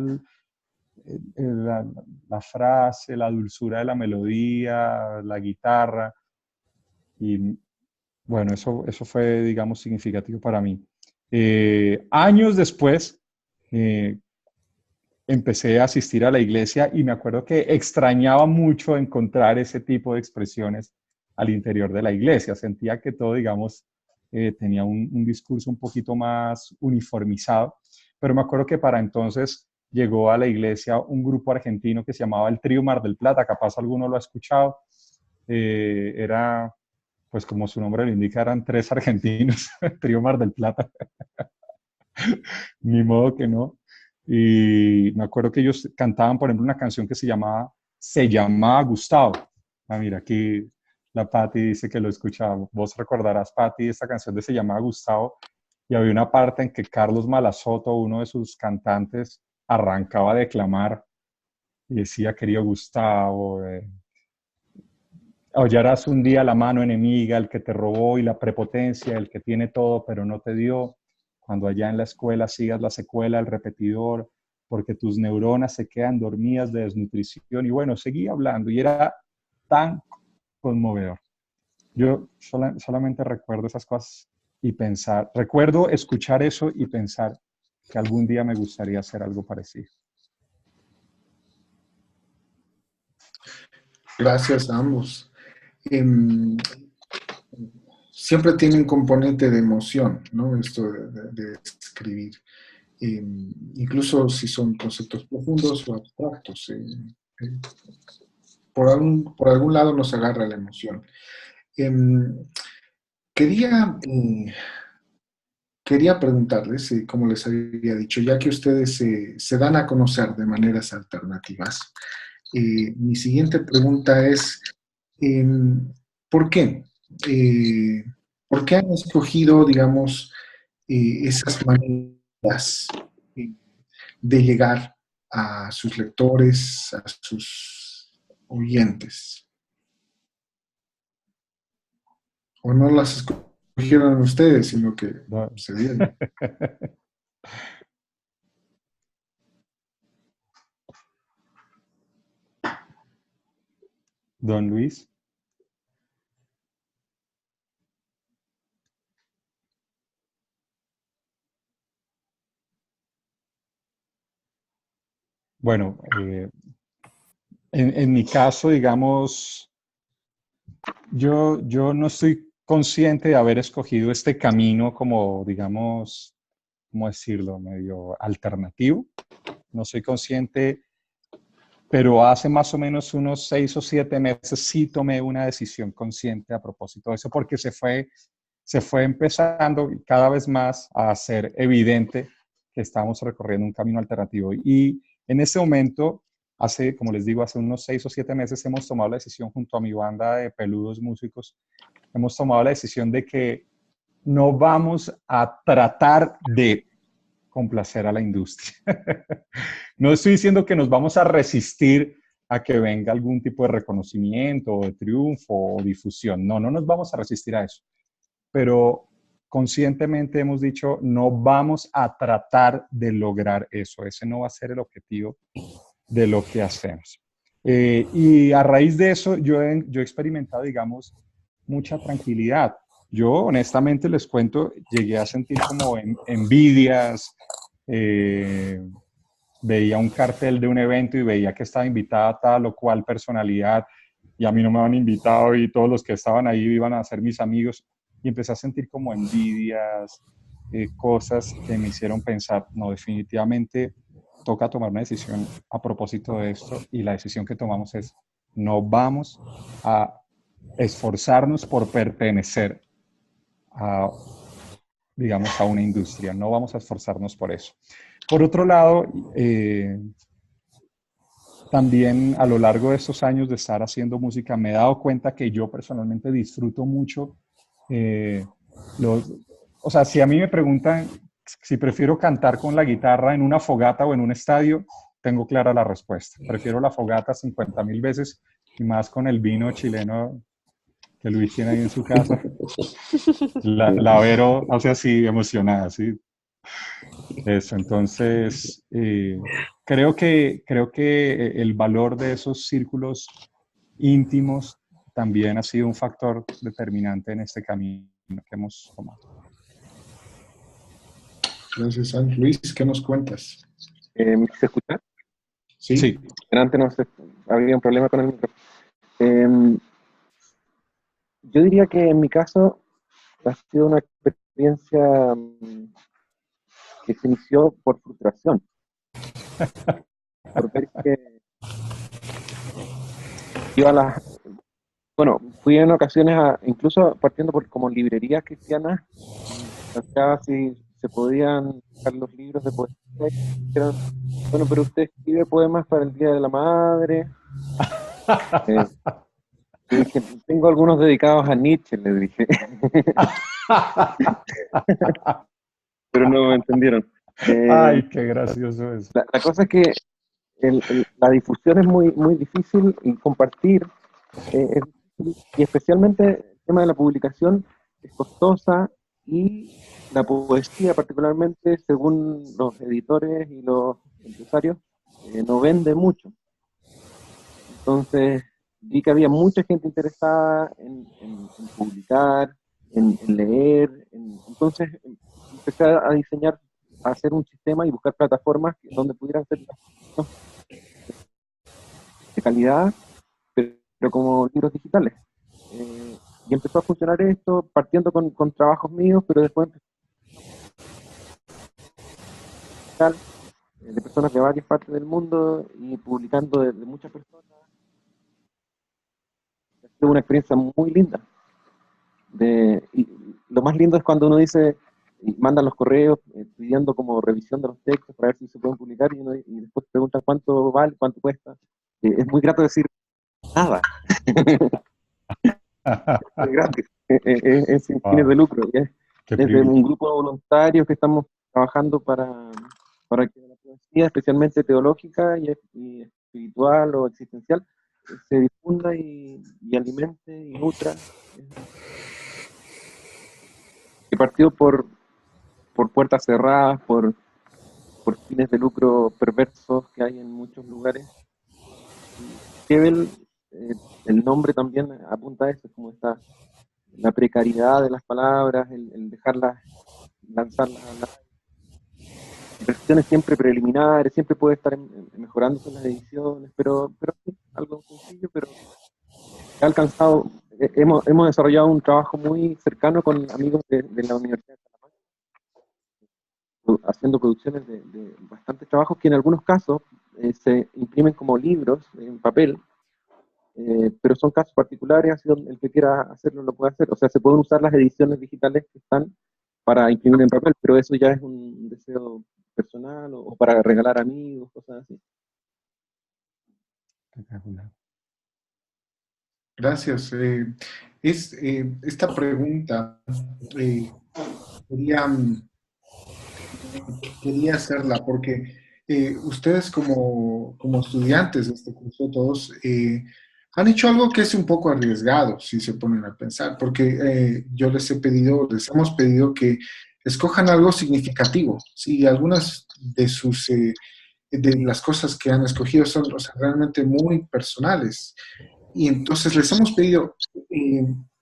la frase, la dulzura de la melodía, la guitarra, y bueno, eso fue, digamos, significativo para mí. Años después, empecé a asistir a la iglesia y me acuerdo que extrañaba mucho encontrar ese tipo de expresiones al interior de la iglesia. Sentía que todo, digamos, tenía un discurso un poquito más uniformizado, pero me acuerdo que para entonces llegó a la iglesia un grupo argentino que se llamaba el Trío Mar del Plata, capaz alguno lo ha escuchado. Era, pues como su nombre lo indica, eran 3 argentinos, Trío Mar del Plata. Ni modo que no. Y me acuerdo que ellos cantaban, por ejemplo, una canción que se llamaba Gustavo. Ah, mira, aquí la Patti dice que lo escuchaba. Vos recordarás, Patti, esta canción de Se llamaba Gustavo. Y había una parte en que Carlos Malasoto, uno de sus cantantes, arrancaba a declamar y decía, querido Gustavo, hollarás un día la mano enemiga, el que te robó, y la prepotencia, el que tiene todo pero no te dio. Cuando allá en la escuela sigas la secuela del repetidor, porque tus neuronas se quedan dormidas de desnutrición. Y bueno, seguí hablando y era tan conmovedor. Yo solamente recuerdo esas cosas y recuerdo escuchar eso y pensar que algún día me gustaría hacer algo parecido. Gracias a ambos. Siempre tiene un componente de emoción, ¿no? Esto de escribir. Incluso si son conceptos profundos o abstractos. Por algún lado nos agarra la emoción. Quería preguntarles, como les había dicho, ya que ustedes se dan a conocer de maneras alternativas, mi siguiente pregunta es, ¿por qué? ¿Por qué han escogido, digamos, esas maneras de llegar a sus lectores, a sus oyentes? ¿O no las escogieron ustedes, sino que se dieron? Don Luis. Bueno, en mi caso, digamos, yo no estoy consciente de haber escogido este camino como, digamos, ¿cómo decirlo? Medio alternativo. No soy consciente, pero hace más o menos unos 6 o 7 meses sí tomé una decisión consciente a propósito de eso, porque se fue empezando cada vez más a ser evidente que estamos recorriendo un camino alternativo. Y en ese momento, como les digo, hace unos 6 o 7 meses hemos tomado la decisión junto a mi banda de peludos músicos, hemos tomado la decisión de que no vamos a tratar de complacer a la industria. No estoy diciendo que nos vamos a resistir a que venga algún tipo de reconocimiento, o de triunfo o difusión. No nos vamos a resistir a eso. Pero conscientemente hemos dicho, no vamos a tratar de lograr eso. Ese no va a ser el objetivo de lo que hacemos. Y a raíz de eso, yo he experimentado, digamos, mucha tranquilidad. Yo, honestamente, les cuento, llegué a sentir como envidias, veía un cartel de un evento y veía que estaba invitada tal o cual personalidad y a mí no me habían invitado y todos los que estaban ahí iban a ser mis amigos y empecé a sentir como envidias, cosas que me hicieron pensar, no, definitivamente toca tomar una decisión a propósito de esto y la decisión que tomamos es no vamos a esforzarnos por pertenecer a, digamos, a una industria, no vamos a esforzarnos por eso. Por otro lado, también a lo largo de estos años de estar haciendo música me he dado cuenta que yo personalmente disfruto mucho o sea, si a mí me preguntan si prefiero cantar con la guitarra en una fogata o en un estadio, tengo clara la respuesta. Prefiero la fogata 50.000 veces y más con el vino chileno que Luis tiene ahí en su casa. La Vero hace así emocionada, ¿sí? Eso, entonces, creo que el valor de esos círculos íntimos también ha sido un factor determinante en este camino que hemos tomado. Gracias, San Luis. ¿Qué nos cuentas? ¿Me quise escuchar? Sí. Sí. Antes no sé, había un problema con el micrófono. Yo diría que en mi caso ha sido una experiencia que se inició por frustración. Por ver que iba a las... Bueno, fui en ocasiones, incluso partiendo por como librerías cristianas, acá si se podían buscar los libros de poesía, y dijeron, bueno, pero usted escribe poemas para el Día de la Madre. Y dije, tengo algunos dedicados a Nietzsche, le dije. Pero no me entendieron. Ay, qué gracioso es. La cosa es que la difusión es muy, muy difícil y compartir es difícil, y especialmente el tema de la publicación es costosa, y la poesía particularmente, según los editores y los empresarios, no vende mucho. Entonces vi que había mucha gente interesada en publicar, en leer, entonces empecé a diseñar, a hacer un sistema y buscar plataformas donde pudieran ser de calidad, pero como libros digitales. Y empezó a funcionar esto, partiendo con trabajos míos, pero después de personas de varias partes del mundo y publicando de muchas personas. Ha sido una experiencia muy linda. Y lo más lindo es cuando uno dice, y mandan los correos pidiendo como revisión de los textos para ver si se pueden publicar, y después preguntan cuánto vale, cuánto cuesta. Es muy grato decir, nada. Es gratis, es sin fines de lucro. Desde un grupo de voluntarios que estamos trabajando para que la poesía, especialmente teológica y espiritual o existencial, se difunda y alimente y nutra. Que partió por puertas cerradas, por fines de lucro perversos que hay en muchos lugares. Hebel, el nombre también apunta a eso, como la precariedad de las palabras, el dejarlas, lanzarlas a las versiones siempre preliminares, siempre puede estar mejorándose en las ediciones, pero sí, algo sencillo, pero ha alcanzado, hemos desarrollado un trabajo muy cercano con amigos de la Universidad de Salamanca, haciendo producciones de bastantes trabajos que en algunos casos se imprimen como libros en papel, pero son casos particulares, así donde el que quiera hacerlo lo puede hacer. O sea, se pueden usar las ediciones digitales que están para imprimir en papel, pero eso ya es un deseo personal o para regalar a amigos, cosas así. Gracias. Esta pregunta quería hacerla porque ustedes como estudiantes de este curso, todos han hecho algo que es un poco arriesgado, si se ponen a pensar, porque les hemos pedido que escojan algo significativo. Sí, algunas de las cosas que han escogido son, o sea, realmente muy personales. Y entonces les hemos pedido,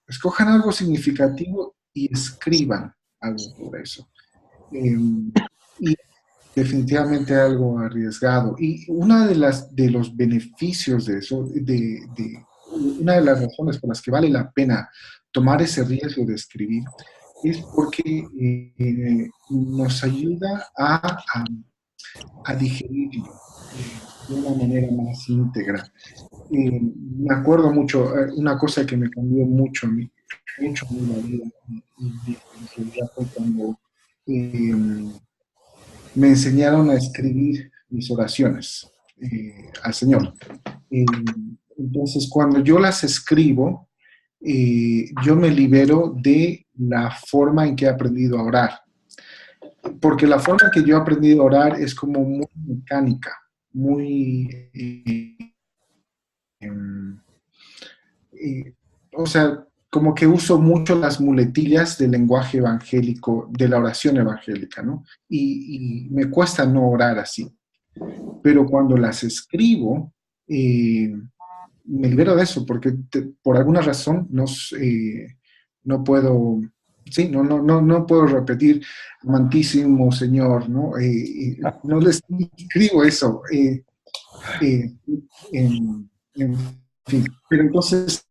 escojan algo significativo y escriban algo sobre eso. Y definitivamente algo arriesgado. Y una de los beneficios de eso, una de las razones por las que vale la pena tomar ese riesgo de escribir, es porque nos ayuda a digerirlo de una manera más íntegra. Me acuerdo mucho, una cosa que me cambió mucho a mí, mucho en la vida, fue cuando me enseñaron a escribir mis oraciones al Señor. Entonces, cuando yo las escribo, yo me libero de la forma en que he aprendido a orar. Porque la forma en que yo he aprendido a orar es como muy mecánica, muy o sea, como que uso mucho las muletillas del lenguaje evangélico, de la oración evangélica, ¿no? Y me cuesta no orar así. Pero cuando las escribo, me libero de eso, porque por alguna razón no puedo, sí, no puedo repetir amantísimo Señor, ¿no? No les escribo eso. En fin, pero entonces,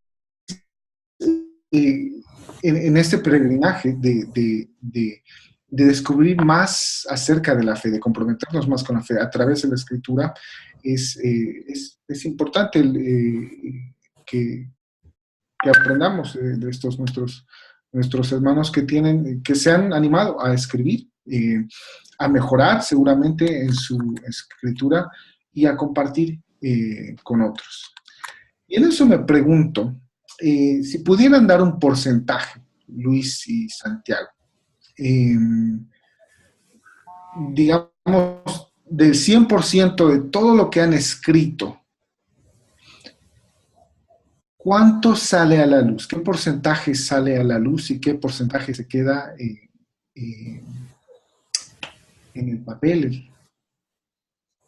en este peregrinaje de descubrir más acerca de la fe, de comprometernos más con la fe a través de la escritura, es importante que aprendamos de estos nuestros hermanos que se han animado a escribir, a mejorar seguramente en su escritura y a compartir con otros. Y en eso me pregunto, si pudieran dar un porcentaje, Luis y Santiago, digamos, del 100% de todo lo que han escrito, ¿cuánto sale a la luz? ¿Qué porcentaje sale a la luz y qué porcentaje se queda en el papel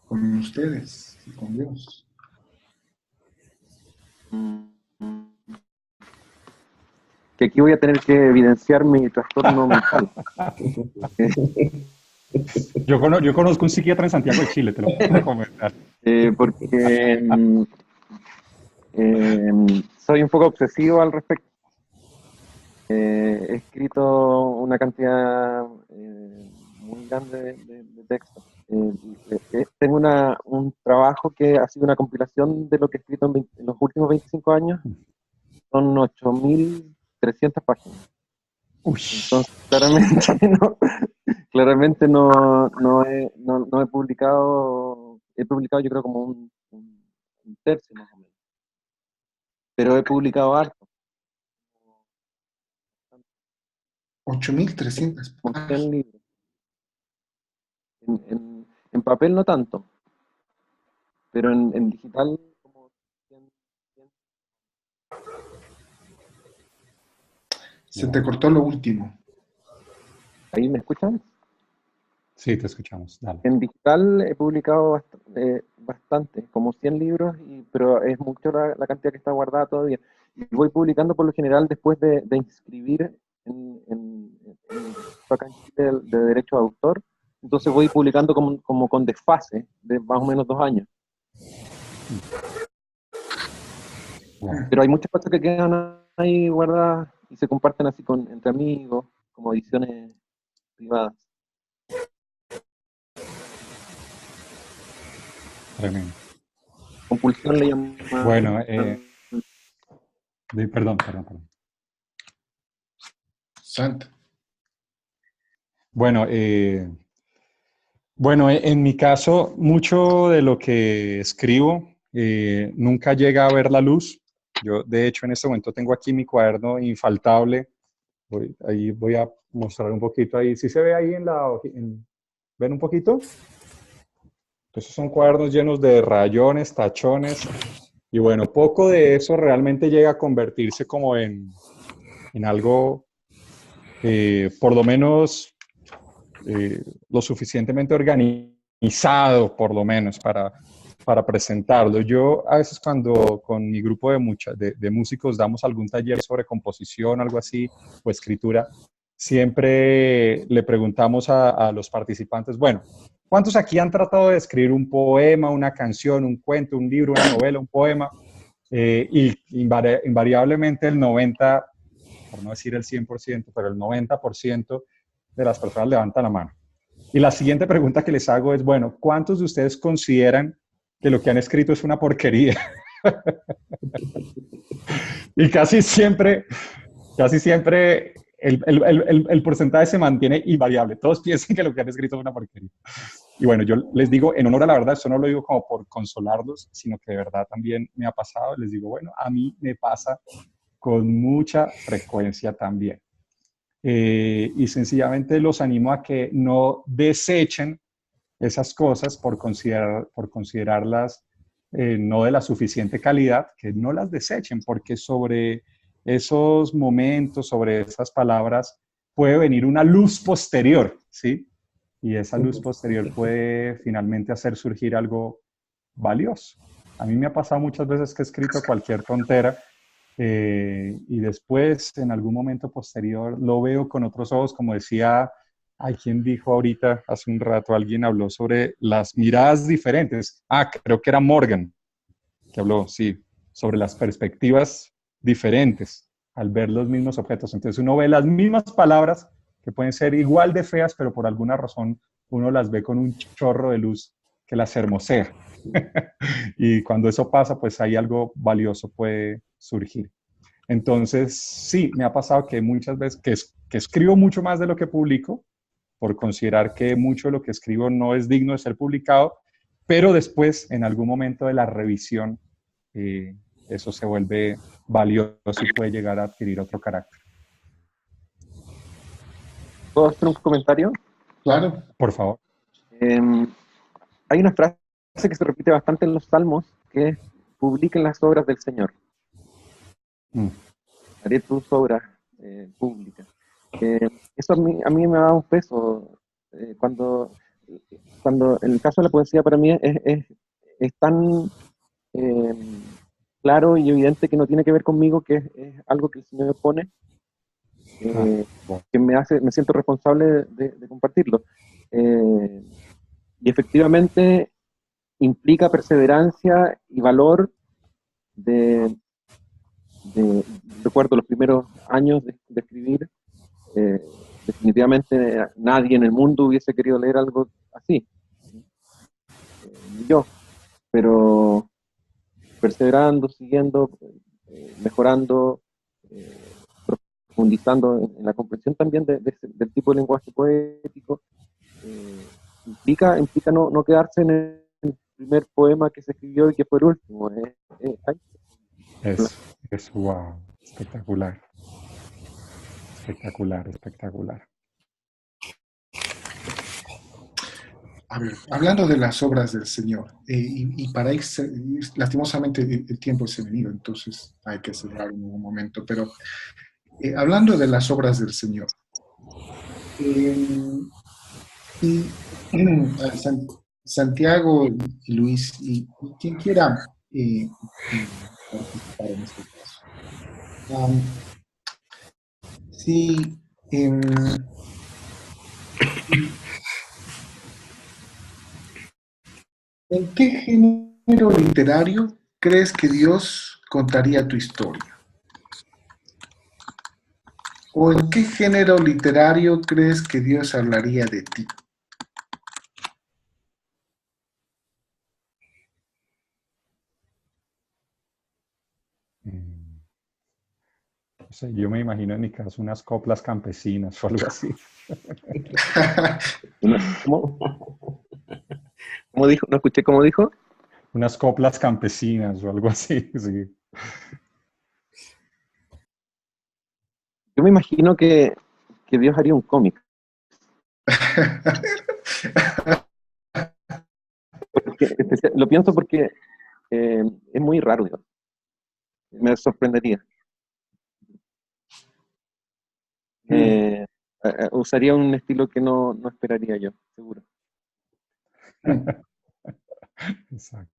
con ustedes y con Dios? Que aquí voy a tener que evidenciar mi trastorno mental. Yo conozco un psiquiatra en Santiago de Chile, te lo puedo recomendar. Porque soy un poco obsesivo al respecto. He escrito una cantidad muy grande de textos. Tengo un trabajo que ha sido una compilación de lo que he escrito en los últimos 25 años. Son 8.300 páginas. Entonces, claramente no he publicado yo creo como un tercio más o menos. Pero he publicado harto. 8.300 páginas. libros. En papel no tanto, pero en digital como 100. Se te cortó lo último. ¿Ahí me escuchan? Sí, te escuchamos. Dale. En digital he publicado bastante, como 100 libros, pero es mucho la cantidad que está guardada todavía. Y voy publicando por lo general después de inscribir acá en Chile de derecho de autor. Entonces voy publicando como con desfase de más o menos 2 años. Pero hay muchas cosas que quedan ahí guardadas y se comparten así entre amigos, como ediciones privadas. Tremendo. Compulsión le llaman. Bueno, perdón. Santo. Bueno, en mi caso, mucho de lo que escribo nunca llega a ver la luz. Yo, de hecho, en este momento tengo aquí mi cuaderno infaltable. Ahí voy a mostrar un poquito ahí. ¿Sí se ve ahí ven un poquito? Entonces son cuadernos llenos de rayones, tachones. Y bueno, poco de eso realmente llega a convertirse como en algo, por lo menos, lo suficientemente organizado, por lo menos, para presentarlo. Yo a veces cuando con mi grupo de músicos damos algún taller sobre composición, algo así, o escritura, siempre le preguntamos a los participantes, bueno, ¿cuántos aquí han tratado de escribir un poema, una canción, un cuento, un libro, una novela, un poema? Y invariablemente el 90%, por no decir el 100%, pero el 90% de las personas levantan la mano. Y la siguiente pregunta que les hago es, bueno, ¿cuántos de ustedes consideran que lo que han escrito es una porquería? Y casi siempre el porcentaje se mantiene invariable. Todos piensan que lo que han escrito es una porquería. Y bueno, yo les digo, en honor a la verdad, eso no lo digo como por consolarlos, sino que de verdad también me ha pasado. Les digo, bueno, a mí me pasa con mucha frecuencia también. Y sencillamente los animo a que no desechen esas cosas por considerarlas no de la suficiente calidad, que no las desechen, porque sobre esos momentos, sobre esas palabras, puede venir una luz posterior, ¿sí? Y esa luz posterior puede finalmente hacer surgir algo valioso. A mí me ha pasado muchas veces que he escrito cualquier tontera y después, en algún momento posterior, lo veo con otros ojos, como decía, hay quien dijo ahorita, hace un rato, alguien habló sobre las miradas diferentes. Creo que era Morgan, que habló, sí, sobre las perspectivas diferentes al ver los mismos objetos. Entonces uno ve las mismas palabras que pueden ser igual de feas, pero por alguna razón uno las ve con un chorro de luz que las hermosea. Y cuando eso pasa, pues ahí algo valioso puede surgir. Entonces, sí, me ha pasado que muchas veces que escribo mucho más de lo que publico, por considerar que mucho de lo que escribo no es digno de ser publicado, pero después, en algún momento de la revisión, eso se vuelve valioso y puede llegar a adquirir otro carácter. ¿Puedo hacer un comentario? Claro. Por favor. Hay una frase que se repite bastante en los Salmos, que es: publiquen las obras del Señor. Haré tus obras públicas. Eso a mí me da un peso. Cuando en el caso de la poesía, para mí es tan claro y evidente que no tiene que ver conmigo, que es algo que el Señor pone, que me siento responsable de compartirlo. Y efectivamente implica perseverancia y valor recuerdo los primeros años de escribir, definitivamente nadie en el mundo hubiese querido leer algo así, ni yo, pero perseverando, siguiendo, mejorando, profundizando en la comprensión también del tipo de lenguaje poético, implica no quedarse en el primer poema que se escribió y que fue el último. Es wow, espectacular. Espectacular, espectacular. A ver, hablando de las obras del Señor, y para ir, lastimosamente el tiempo se ha venido, entonces hay que cerrar en un momento, pero hablando de las obras del Señor, Santiago y Luis, y quien quiera participar en este caso. ¿En qué género literario crees que Dios contaría tu historia? ¿O en qué género literario crees que Dios hablaría de ti? O sea, yo me imagino en mi caso unas coplas campesinas o algo así. ¿Cómo dijo? No escuché cómo dijo. Unas coplas campesinas o algo así, sí. Yo me imagino que Dios haría un cómic. Lo pienso porque es muy raro, Dios. Me sorprendería. Usaría un estilo que no esperaría yo, seguro. Exacto.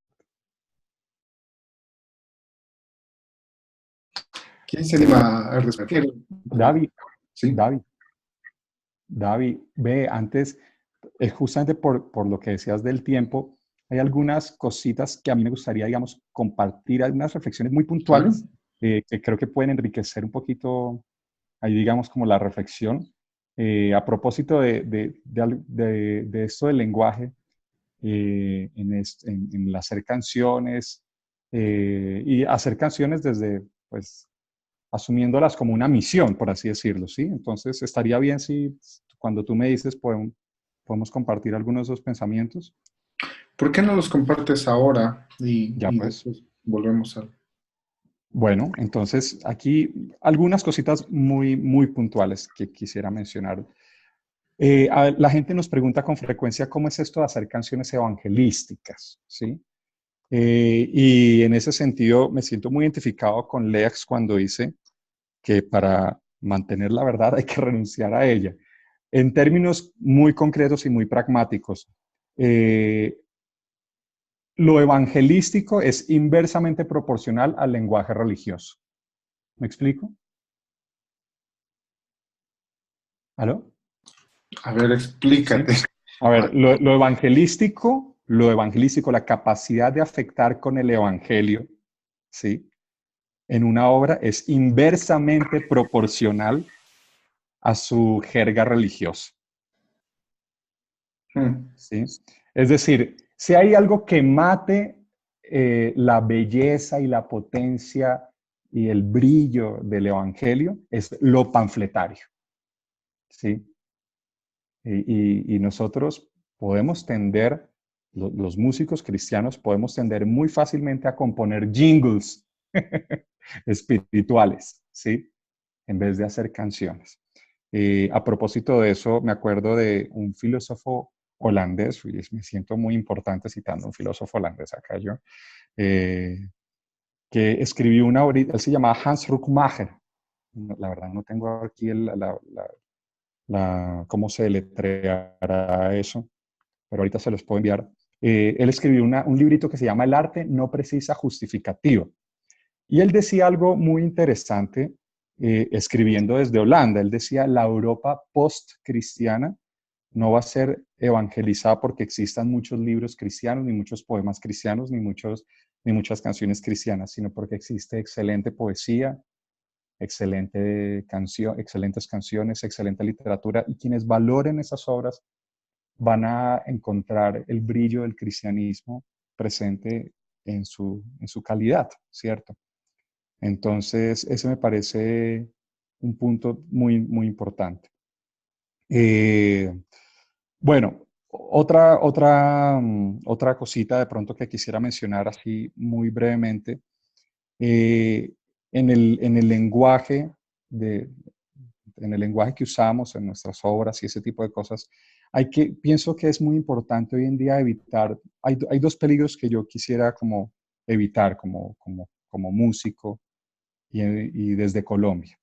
¿Quién se anima a responder? David. ¿Sí? David, ve, antes, justamente por lo que decías del tiempo, hay algunas cositas que a mí me gustaría, digamos, compartir, algunas reflexiones muy puntuales que creo que pueden enriquecer un poquito, ahí digamos, como la reflexión. A propósito de esto del lenguaje, en el hacer canciones y hacer canciones desde, pues, asumiéndolas como una misión, por así decirlo, ¿sí? Entonces, estaría bien si cuando tú me dices podemos compartir algunos de esos pensamientos. ¿Por qué no los compartes ahora y pues. después volvemos a... Bueno, entonces aquí algunas cositas muy, muy puntuales que quisiera mencionar. La gente nos pregunta con frecuencia cómo es esto de hacer canciones evangelísticas, ¿sí? Y en ese sentido me siento muy identificado con Leax cuando dice que para mantener la verdad hay que renunciar a ella. En términos muy concretos y muy pragmáticos, lo evangelístico es inversamente proporcional al lenguaje religioso. ¿Me explico? ¿Aló? A ver, explícate. ¿Sí? A ver, lo evangelístico, la capacidad de afectar con el evangelio, ¿sí? En una obra es inversamente proporcional a su jerga religiosa. ¿Sí? Es decir, si hay algo que mate la belleza y la potencia y el brillo del evangelio, es lo panfletario. ¿Sí? Y nosotros podemos tender, los músicos cristianos podemos tender muy fácilmente a componer jingles espirituales, ¿sí? En vez de hacer canciones. A propósito de eso, me acuerdo de un filósofo holandés, y me siento muy importante citando a un filósofo holandés acá yo, que escribió una obra, él se llamaba Hans Rockmacher. La verdad no tengo aquí cómo se deletreará eso, pero ahorita se los puedo enviar. Él escribió un librito que se llama El arte no precisa justificativo. Y él decía algo muy interesante, escribiendo desde Holanda. Él decía, la Europa post-cristiana no va a ser evangelizada porque existan muchos libros cristianos, ni muchos poemas cristianos, ni muchas canciones cristianas, sino porque existe excelente poesía, excelentes canciones, excelente literatura, y quienes valoren esas obras van a encontrar el brillo del cristianismo presente en su calidad, ¿cierto? Entonces, ese me parece un punto muy, muy importante. Bueno, otra cosita de pronto que quisiera mencionar así muy brevemente. En el lenguaje que usamos en nuestras obras y ese tipo de cosas, pienso que es muy importante hoy en día evitar, hay dos peligros que yo quisiera como evitar como músico y desde Colombia.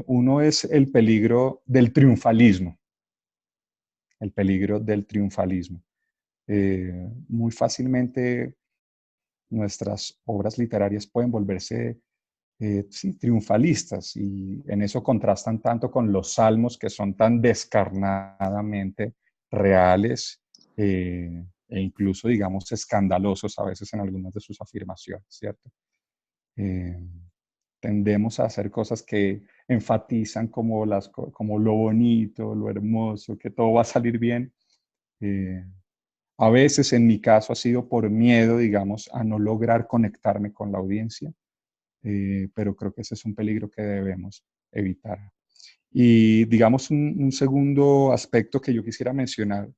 Uno es el peligro del triunfalismo. Muy fácilmente nuestras obras literarias pueden volverse triunfalistas, y en eso contrastan tanto con los salmos, que son tan descarnadamente reales e incluso, digamos, escandalosos a veces en algunas de sus afirmaciones, ¿cierto? Tendemos a hacer cosas que enfatizan como lo bonito, lo hermoso, que todo va a salir bien. A veces, en mi caso, ha sido por miedo, digamos, a no lograr conectarme con la audiencia, pero creo que ese es un peligro que debemos evitar. Y, digamos, un segundo aspecto que yo quisiera mencionar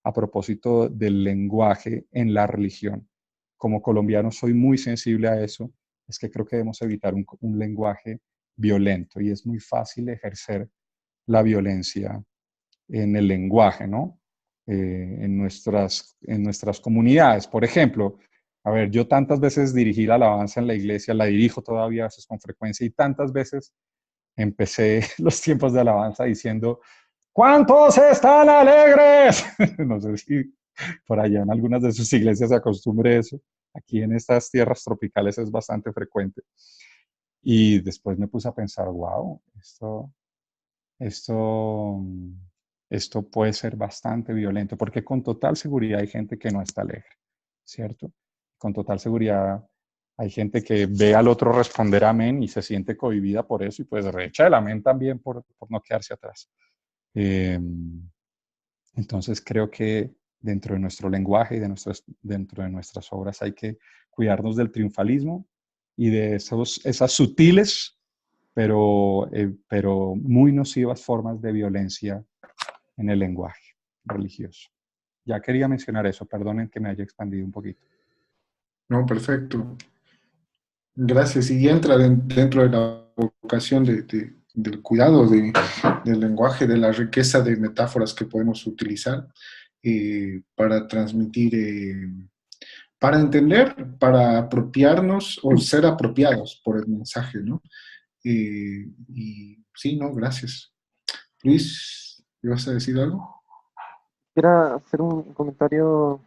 a propósito del lenguaje en la religión. Como colombiano soy muy sensible a eso, es que creo que debemos evitar un lenguaje violento, y es muy fácil ejercer la violencia en el lenguaje, ¿no? En nuestras comunidades. Por ejemplo, a ver, yo tantas veces dirigí la alabanza en la iglesia, la dirijo todavía a veces con frecuencia, y tantas veces empecé los tiempos de alabanza diciendo, ¿cuántos están alegres? No sé si por allá en algunas de sus iglesias se acostumbre eso. Aquí en estas tierras tropicales es bastante frecuente. Y después me puse a pensar, wow, esto puede ser bastante violento, porque con total seguridad hay gente que no está alegre, ¿cierto? Con total seguridad hay gente que ve al otro responder amén y se siente cohibida por eso, y pues reecha el amén también por no quedarse atrás. Entonces creo que dentro de nuestro lenguaje y dentro de nuestras obras hay que cuidarnos del triunfalismo y de esas sutiles pero muy nocivas formas de violencia en el lenguaje religioso. Ya quería mencionar eso, perdonen que me haya expandido un poquito. No, perfecto. Gracias. Y entra dentro de la vocación del cuidado del lenguaje, de la riqueza de metáforas que podemos utilizar para transmitir para entender, para apropiarnos o ser apropiados por el mensaje, ¿no? Y sí, no, gracias. Luis, ¿ibas a decir algo? Quisiera hacer un comentario,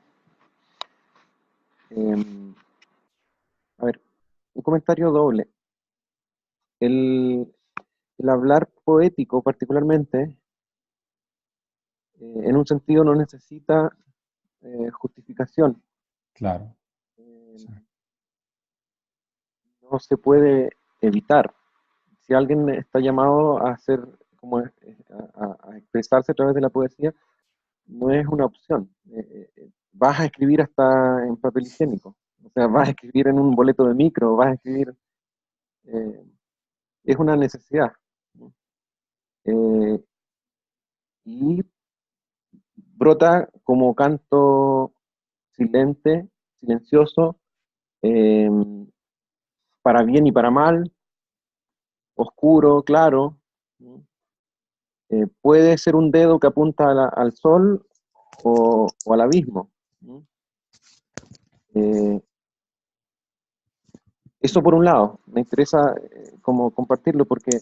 a ver, un comentario doble. El hablar poético particularmente, en un sentido no necesita justificación. Claro. No se puede evitar. Si alguien está llamado a hacer, como a expresarse a través de la poesía, no es una opción. Vas a escribir hasta en papel higiénico, o sea, vas a escribir en un boleto de micro, vas a escribir, es una necesidad. ¿No? Y brota como canto silente, silencioso, eh, para bien y para mal, oscuro, claro. ¿No? Puede ser un dedo que apunta al sol o al abismo. ¿No? Eso por un lado, me interesa como compartirlo porque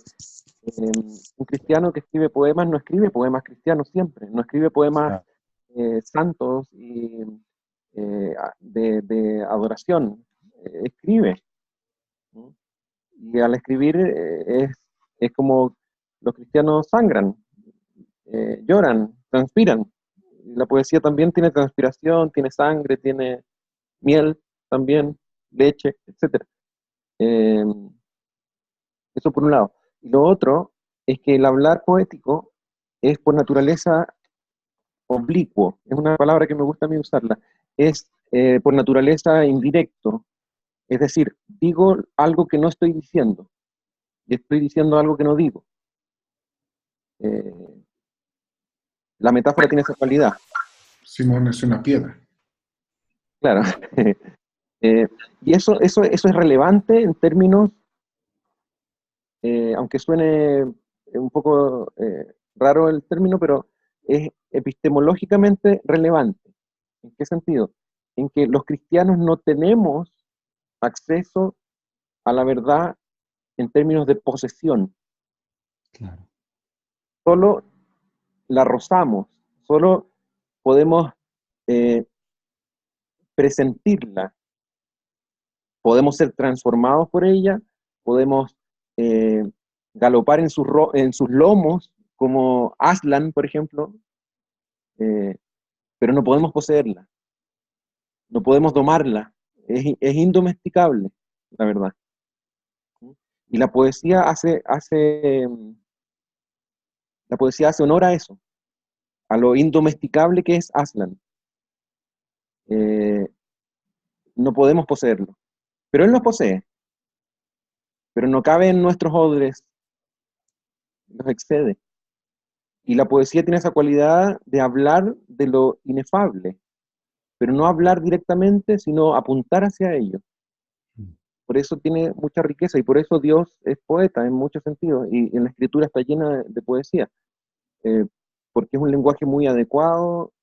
un cristiano que escribe poemas no escribe poemas cristianos siempre, no escribe poemas santos y de adoración, escribe. ¿No? Y al escribir es como los cristianos sangran, lloran, transpiran. La poesía también tiene transpiración, tiene sangre, tiene miel también, leche, etc. Eso por un lado. Y lo otro es que el hablar poético es por naturaleza oblicuo, es una palabra que me gusta a mí usarla, es por naturaleza indirecto, es decir, digo algo que no estoy diciendo, y estoy diciendo algo que no digo. La metáfora tiene esa cualidad. Simón es una piedra. Claro. Y eso es relevante en términos, aunque suene un poco raro el término, pero es epistemológicamente relevante. ¿En qué sentido? En que los cristianos no tenemos acceso a la verdad en términos de posesión. Claro. Solo la rozamos, solo podemos presentirla, podemos ser transformados por ella, podemos galopar en sus lomos, como Aslan, por ejemplo, pero no podemos poseerla, no podemos domarla, es indomesticable, la verdad. Y la poesía hace honor a eso, a lo indomesticable que es Aslan. No podemos poseerlo, pero él nos posee, pero no cabe en nuestros odres, nos excede. Y la poesía tiene esa cualidad de hablar de lo inefable, pero no hablar directamente, sino apuntar hacia ello. Por eso tiene mucha riqueza y por eso Dios es poeta en muchos sentidos y en la escritura está llena de poesía, porque es un lenguaje muy adecuado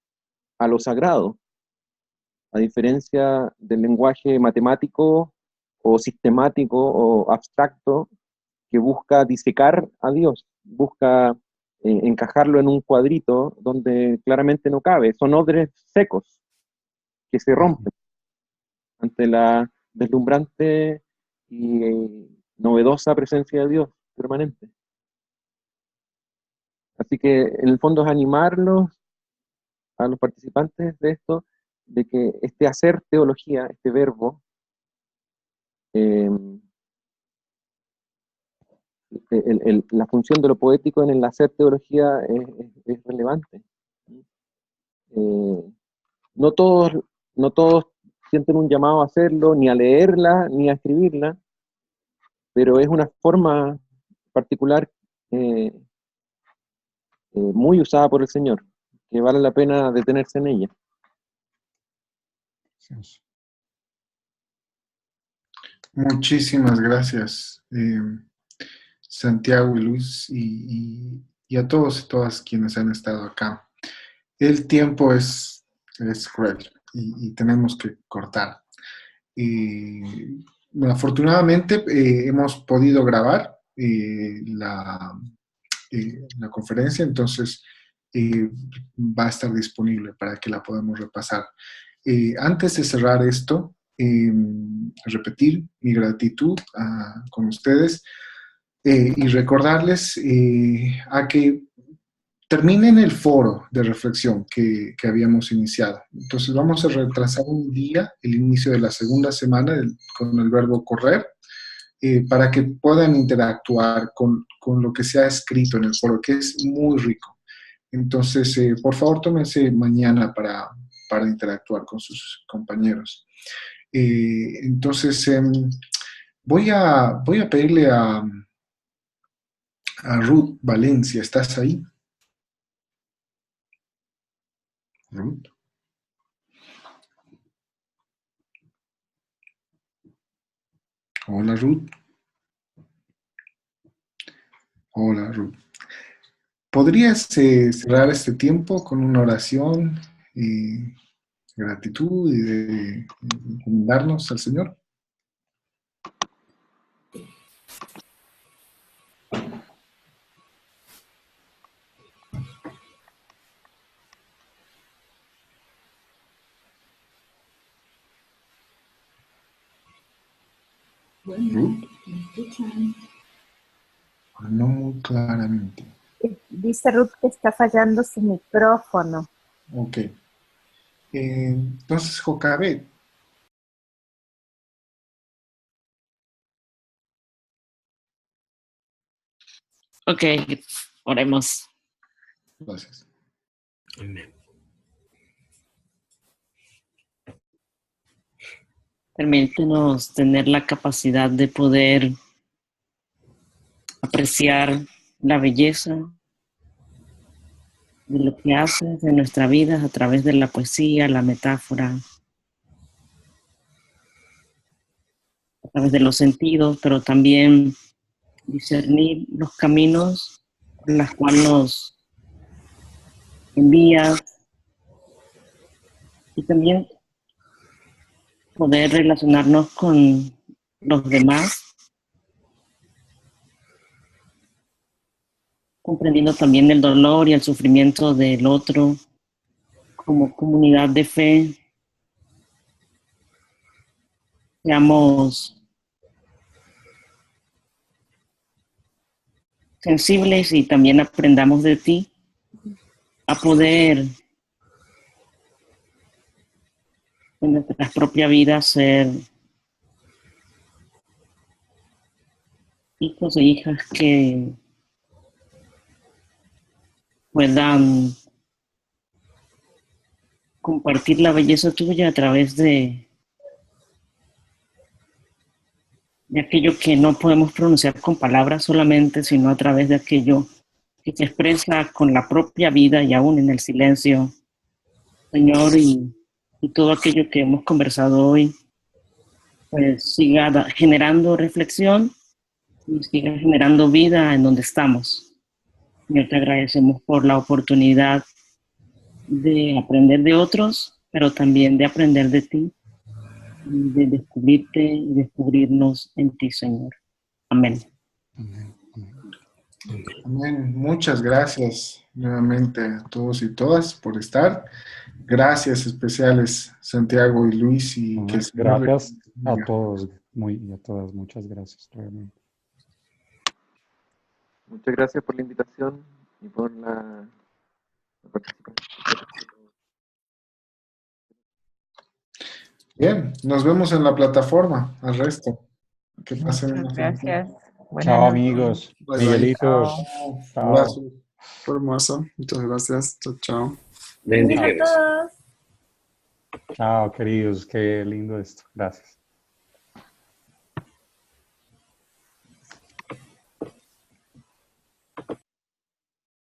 a lo sagrado, a diferencia del lenguaje matemático o sistemático o abstracto que busca disecar a Dios, busca encajarlo en un cuadrito donde claramente no cabe. Son odres secos que se rompen ante la deslumbrante y novedosa presencia de Dios permanente. Así que en el fondo es animarlos a los participantes de esto, de que este hacer teología, este verbo, la función de lo poético en el hacer teología es relevante. No todos sienten un llamado a hacerlo, ni a leerla, ni a escribirla, pero es una forma particular muy usada por el Señor, que vale la pena detenerse en ella. Muchísimas gracias, Santiago y Luis, y a todos y todas quienes han estado acá. El tiempo es cruel, y tenemos que cortar. Bueno, afortunadamente hemos podido grabar la conferencia, entonces va a estar disponible para que la podamos repasar. Antes de cerrar esto, repetir mi gratitud con ustedes y recordarles a que terminen el foro de reflexión que habíamos iniciado. Entonces vamos a retrasar un día el inicio de la segunda semana con el verbo correr, para que puedan interactuar con lo que se ha escrito en el foro, que es muy rico. Entonces, por favor, tómense mañana para interactuar con sus compañeros. Entonces, voy a pedirle a Ruth Valencia. ¿Estás ahí? Ruth. Hola, Ruth. Hola, Ruth. ¿Podrías cerrar este tiempo con una oración y gratitud y de encomendarnos al Señor? Bueno, ¿me escuchan? No muy claramente. Dice Ruth que está fallando su micrófono. Ok. Entonces, Jocabet. Ok, oremos. Gracias. Amén. Permítenos tener la capacidad de poder apreciar la belleza de lo que haces en nuestra vida a través de la poesía, la metáfora, a través de los sentidos, pero también discernir los caminos por los cuales nos envías y también poder relacionarnos con los demás, comprendiendo también el dolor y el sufrimiento del otro como comunidad de fe. Seamos sensibles y también aprendamos de ti a poder en nuestra propia vida ser hijos e hijas que puedan compartir la belleza tuya a través de aquello que no podemos pronunciar con palabras solamente, sino a través de aquello que se expresa con la propia vida y aún en el silencio. Señor, y todo aquello que hemos conversado hoy, pues siga generando reflexión y siga generando vida en donde estamos. Señor, te agradecemos por la oportunidad de aprender de otros, pero también de aprender de ti, de descubrirte y descubrirnos en ti, Señor. Amén. Amén. Muchas gracias nuevamente a todos y todas por estar. Gracias especiales Santiago y Luis. Y que el Señor gracias a bendiga. todos y a todas. Muchas gracias realmente. Muchas gracias por la invitación y por la participación. Bien, nos vemos en la plataforma. Al resto. Que pasen una feliz Gracias. Chao, amigos. Bye, bye. Miguelitos. Chao. Abrazo. Fue hermoso. Muchas gracias. Chao, chao. Bendiciones a todos. Chao, queridos. Qué lindo esto. Gracias.